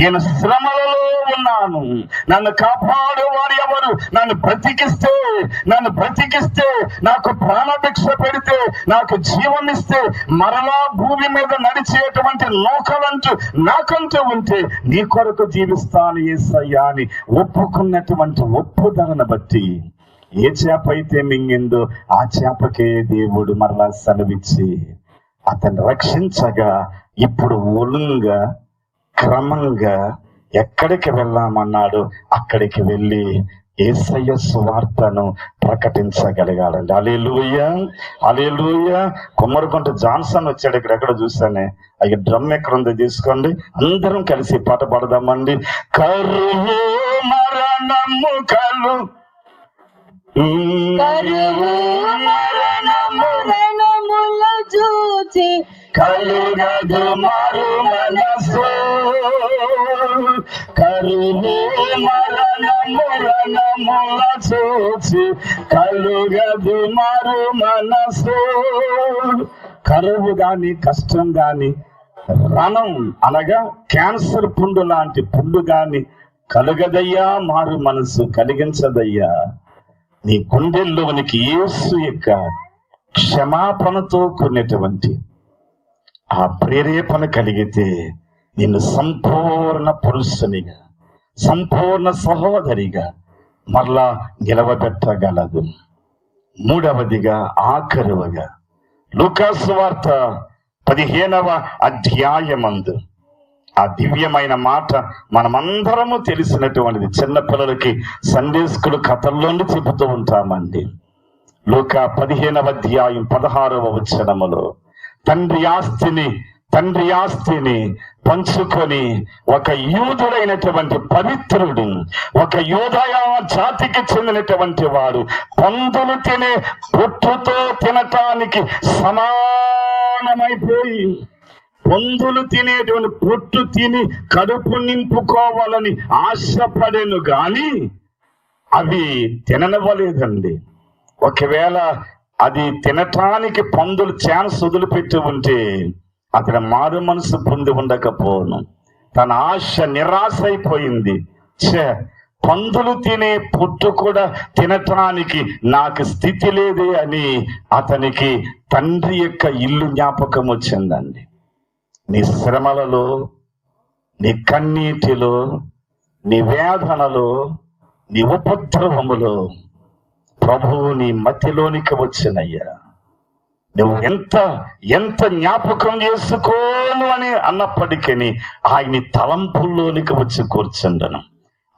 నేను శ్రమలలో ఉన్నాను, నన్ను కాపాడేవారు ఎవరు? నన్ను బ్రతికిస్తే నాకు ప్రాణభిక్ష పెడితే, నాకు జీవం ఇస్తే, మరలా భూమి మీద నడిచేటువంటి నౌకలంటూ నాకంటూ ఉంటే నీ కొరకు జీవిస్తాను యేసయ్యా అని ఒప్పుకున్నటువంటి ఒప్పుదలను బట్టి ఏ చేప అయితే మింగిందో ఆ చేపకే దేవుడు మరలా సెలవిచ్చి అతన్ని రక్షించగా ఇప్పుడు ఒలుంగా క్రమంగా ఎక్కడికి వెళ్ళామన్నాడు అక్కడికి వెళ్ళి యేసయ్య సువార్తను ప్రకటించగలిగాడండి. హల్లెలూయా, హల్లెలూయా. కుమ్మరికుంట జాన్సన్ వచ్చాడు, ఇక్కడ ఎక్కడ చూసానే. అయ్యి డ్రమ్ ఎక్కడ ఉందో తీసుకోండి, అందరం కలిసి పాట పాడదామండి. కరువు మరణము మరణముల చూచి కలుగదు మారు మనసు, కరువు మరణముల చూచి కలుగదు మారు మనసు. కరువు గాని కష్టం గాని రణం అనగా క్యాన్సర్ పుండు లాంటి పుండు గాని కలుగదయ్యా మారు మనసు, కలిగించదయ్యా. నీ గుండెల్లోనికి యేసు యొక్క క్షమాపణతో కూడినటువంటి ఆ ప్రేరేపణ కలిగితే నిన్ను సంపూర్ణ పురుషునిగా, సంపూర్ణ సహోదరిగా మరలా నిలవబెట్టగలదు. మూడవదిగా ఆఖరువగా లూకాసు వార్త 15వ అధ్యాయమందు ఆ దివ్యమైన మాట మనమందరము తెలిసినటువంటిది. చిన్నపిల్లలకి సండే స్కూల్ కథల్లోండి చెబుతూ ఉంటామండి. లూకా 15వ అధ్యాయం 16వ వచనములో తండ్రి ఆస్తిని పంచుకొని ఒక యూదుడైనటువంటి పవిత్రుడు, ఒక యూదయ జాతికి చెందినటువంటి వాడు పందులు తినే పొట్టుతో తినటానికి సమానమైపోయి పందులు తినేటువంటి పొట్టు తిని కడుపు నింపుకోవాలని ఆశపడేను గాని అవి తిననివ్వలేదండి. ఒకవేళ అది తినటానికి పందులు ఛాన్స్ వదిలిపెట్టి ఉంటే అతని మారు మనసు పొంది ఉండకపోను. తన ఆశ నిరాశ అయిపోయింది. పందులు తినే పొట్టు కూడా తినటానికి నాకు స్థితి లేదే అని అతనికి తండ్రి యొక్క ఇల్లు జ్ఞాపకం వచ్చిందండి. నీ శ్రమలలో, నీ కన్నీటిలో, నీ వేదనలో, నీ ఉపద్రవములో ప్రభువు నీ మధ్యలోనికి వచ్చినయ్యా. నువ్వు ఎంత జ్ఞాపకం చేసుకోను అని అన్నప్పటికీ ఆయన తలంపుల్లోనికి వచ్చి కూర్చుండను.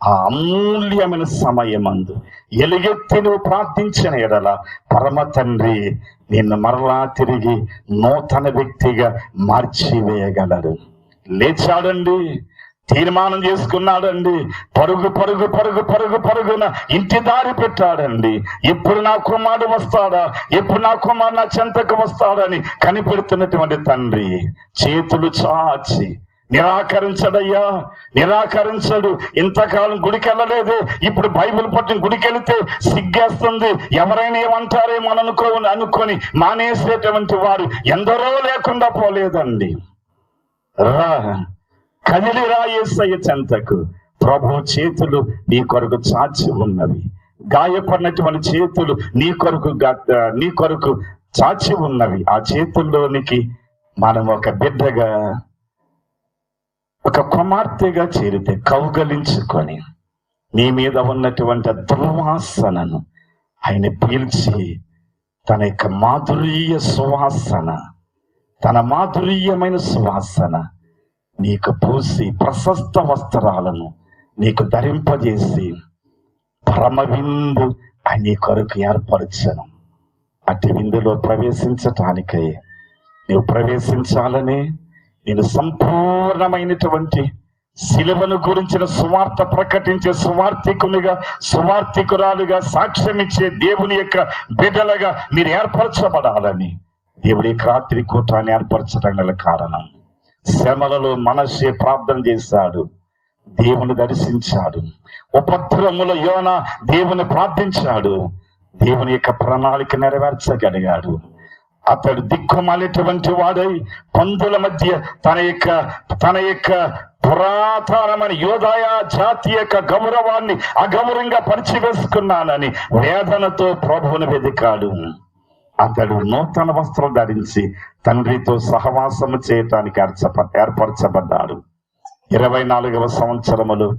ఆ అమూల్యమైన సమయమందు ఎలుగెత్తి నువ్వు ప్రార్థించిన ఎడల పరమ తండ్రి నిన్ను మరలా తిరిగి నూతన వ్యక్తిగా మార్చివేయగలరు. లేచాడండి, తీర్మానం చేసుకున్నాడండి. పరుగు పరుగు పరుగు పరుగు పరుగున ఇంటి దారి పెట్టాడండి. ఎప్పుడు నా కుమారుడు వస్తాడా, ఎప్పుడు నా కుమారుడు నా చెంతకు వస్తాడని కనిపెడుతున్నటువంటి తండ్రి చేతులు చాచి నిరాకరించడయ్యా, నిరాకరించడు. ఇంతకాలం గుడికి వెళ్ళలేదు, ఇప్పుడు బైబిల్ పట్టుకుని గుడికి వెళితే సిగ్గేస్తుంది, ఎవరైనా ఏమంటారేమో అనుకొని మానేసేటువంటి వారు ఎందరో లేకుండా పోలేదండి. రా, కదిలిరా యేసయ్య చెంతకు. ప్రభు చేతులు నీ కొరకు చాచి ఉన్నవి. గాయపడినటువంటి చేతులు నీ కొరకు చాచి ఉన్నవి. ఆ చేతుల్లోనికి మనం ఒక బిడ్డగా, ఒక కుమార్తెగా చేరితే కౌగలించుకొని నీ మీద ఉన్నటువంటి దుర్వాసనను ఆయన పీల్చి తన యొక్క మాధుర్య సువాసన, తన మాధుర్యమైన సువాసన నీకు పూసి ప్రశస్త వస్త్రాలను నీకు ధరింపజేసి పరమ విందు నీ కొరకు ఏర్పరచను. అటు విందులో ప్రవేశించటానికై నీవు ప్రవేశించాలని నేను సంపూర్ణమైనటువంటి శిలువను గురించిన సువార్త ప్రకటించే సువార్థికురాలుగా సాక్ష్యమిచ్చే దేవుని యొక్క బిడ్డలుగా మీరు ఏర్పరచబడాలని దేవుడి యొక్క రాత్రి కూటాన్ని ఏర్పరచడం గల కారణం. శ్రమలలో మనస్సే ప్రార్థన చేశాడు, దేవుని దర్శించాడు. ఉపద్రవములో యోనా దేవుని ప్రార్థించాడు, దేవుని యొక్క ప్రణాళిక నెరవేర్చగలిగాడు. అతడు దిక్కుమాలేటువంటి వాడై పందుల మధ్య తన యొక్క పురాతనమైన యోదాయ జాతి యొక్క గౌరవాన్ని అగౌరవంగా పరిచివేసుకున్నానని వేదనతో ప్రభువును వెదికాడు. అతడు నూతన వస్త్రం ధరించి తండ్రితో సహవాసము చేయటానికి ఏర్పరచబడ్డాడు. 24వ సంవత్సరములు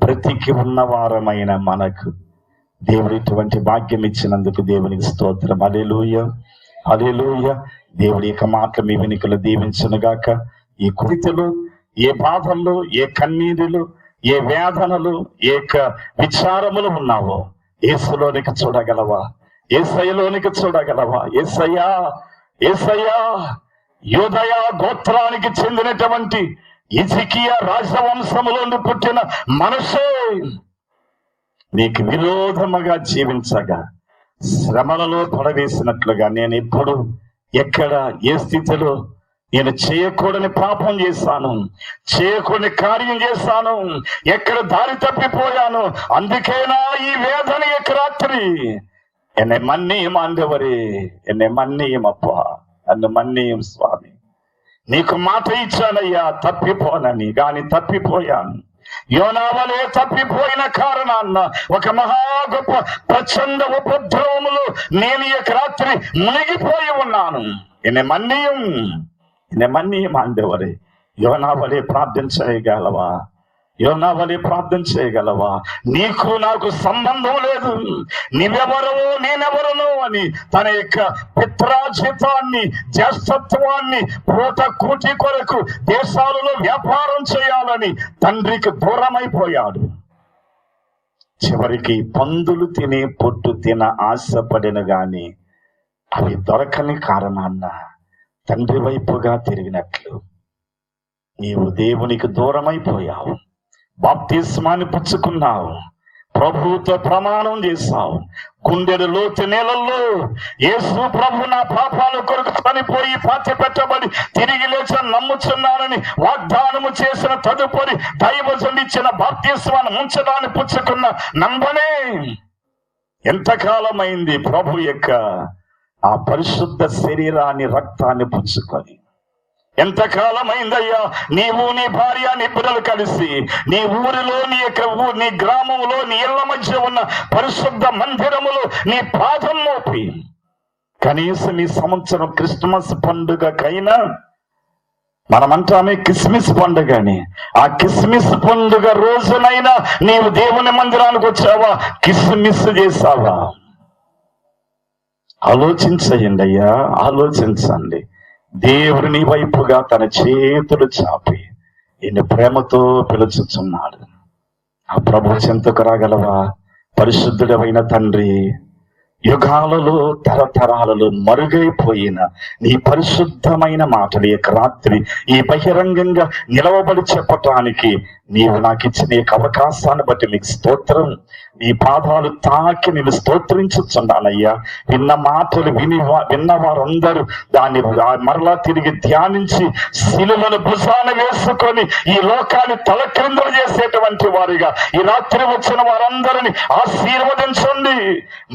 బ్రతికి ఉన్నవారమైన మనకు దేవుడు ఇటువంటి భాగ్యం ఇచ్చినందుకు దేవునికి స్తోత్రం. హల్లెలూయా, హల్లెలూయా. దేవుడి యొక్క మాటలు మీ వెనుకలు దీవించునుగాక. ఈ కురితలు, ఏ బాధలు, ఏ కన్నీరులు, ఏ వేదనలు, ఏ విచారములు ఉన్నావో యేసులోనికి చూడగలవా? యేసయ్యలోనికి చూడగలవా? యేసయ్యా, యేసయ్యా యూదయ గోత్రానికి చెందినటువంటి హిజ్కియా రాజవంశములో పుట్టిన మనషే నీకు విరోధముగా జీవించగా శ్రమలలో పడవేసినట్లుగా నేను ఎప్పుడు, ఎక్కడ, ఏ స్థితిలో నేను చేయకూడని పాపం చేశాను, చేయకూడని కార్యం చేశాను, ఎక్కడ దారి తప్పిపోయాను. అందుకేనా ఈ వేదన యొక్క రాత్రి. ఎన్నే మన్నియం ఆండవరే, ఎన్నే మన్నియం అప్పా, నన్ను మన్నియం స్వామి. నీకు మాట ఇచ్చానయ్యా తప్పిపోనని, గాని తప్పిపోయాను. యోనావలే తప్పిపోయిన కారణాన్న ఒక మహా గొప్ప ప్రచండ ఉపద్రవములు నేను ఈ రాత్రి మునిగిపోయి ఉన్నాను. ఎన్నే మన్నియం ఆండవరే. యోనావలే ప్రార్థన చేయగలవా? యోనావలే ప్రార్థన చేయగలవా? నీకు నాకు సంబంధం లేదు, నీవెవరో నేనెవరను అని తన యొక్క పిత్రాజితాన్ని, జ్యేష్ఠత్వాన్ని పూట కూటి కొరకు దేశాలలో వ్యాపారం చేయాలని తండ్రికి దూరమైపోయాడు. చివరికి పందులు తినే పొట్టు తిన ఆశపడిన గాని అవి దొరకని కారణాన్న తండ్రి వైపుగా తిరిగినట్లు నీవు దేవునికి దూరమైపోయావు. బాప్తిస్మాన్ని పుచ్చుకున్నావు, ప్రభువుతో ప్రమాణం చేశావు. గుండెడు లోతు నేలల్లో యేసు ప్రభు నా పాపాల కొరకు చనిపోయి పాతి పెట్టబడి తిరిగి లేచి నమ్ముచున్నానని వాగ్దానము చేసిన తదుపరి దైవజనుడిచ్చిన బాప్తిస్మాన్ని ముంచడాన్ని పుచ్చుకున్న నంబనే ఎంతకాలమైంది ప్రభు యొక్క ఆ పరిశుద్ధ శరీరాన్ని రక్తాన్ని పుచ్చుకొని. ఎంతకాలమైందయ్యా నీవు నీ భార్య నీ పిల్లలు కలిసి నీ ఊరిలో నీ గ్రామంలో నీ ఇళ్ల మధ్య ఉన్న పరిశుద్ధ మందిరములో నీ పాదం మోపి కనీసం ఈ సంవత్సరం క్రిస్మస్ పండుగకైనా, మనమంటామే కిస్మిస్ పండుగ అని, ఆ కిస్మిస్ పండుగ రోజునైనా నీవు దేవుని మందిరానికి వచ్చావా? కిస్మిస్ చేసావా? ఆలోచించండి అయ్యా, ఆలోచించండి. దేవుడు నీ వైపుగా తన చేతులు చాపి ఈయన ప్రేమతో పిలుచుచున్నాడు. ఆ ప్రభు చెంతకు రాగలవా? పరిశుద్ధుడమైన తండ్రి, యుగాలలో తరతరాలలో మరుగైపోయిన నీ పరిశుద్ధమైన మాటలు యొక్క రాత్రి ఈ బహిరంగంగా నిలవబడి చెప్పటానికి నీవు నాకు ఇచ్చిన ఈ అవకాశాన్ని బట్టి మీకు స్తోత్రం. నీ పాదాలు తాకి నేను స్తోత్రించుచున్నానయ్యా. విన్న మాటలు విన్న వారందరూ దాన్ని మరలా తిరిగి ధ్యానించి శిలువను భుజాన వేసుకొని ఈ లోకాన్ని తలక్రిందులు చేసేటువంటి వారిగా ఈ రాత్రి వచ్చిన వారందరిని ఆశీర్వదించండి.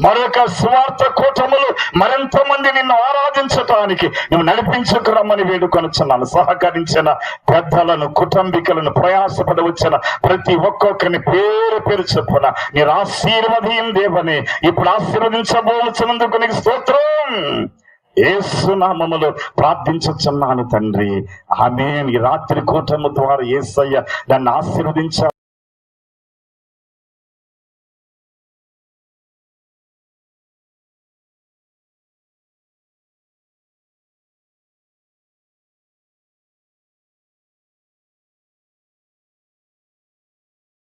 మరొక స్వార్థ కూటములు మరెంతో మంది నిన్ను ఆరాధించటానికి నువ్వు నడిపించుకురమ్మని వేడుకొనుచున్నాను. సహకరించిన పెద్దలను, కుటుంబీకులను, ప్రయాసపడి వచ్చిన ప్రతి ఒక్కొక్కరిని పేరు పేరు చెప్పున నీ ఆశీర్వదీయం దేవని ఇప్పుడు ఆశీర్వదించబోచున్నందుకు నీకు స్తోత్రం. యేసు నామములో ప్రార్థించుచున్నాను తండ్రి, ఆమేన్. ఈ రాత్రి కూటము ద్వారా యేసయ్య నన్ను ఆశీర్వదించ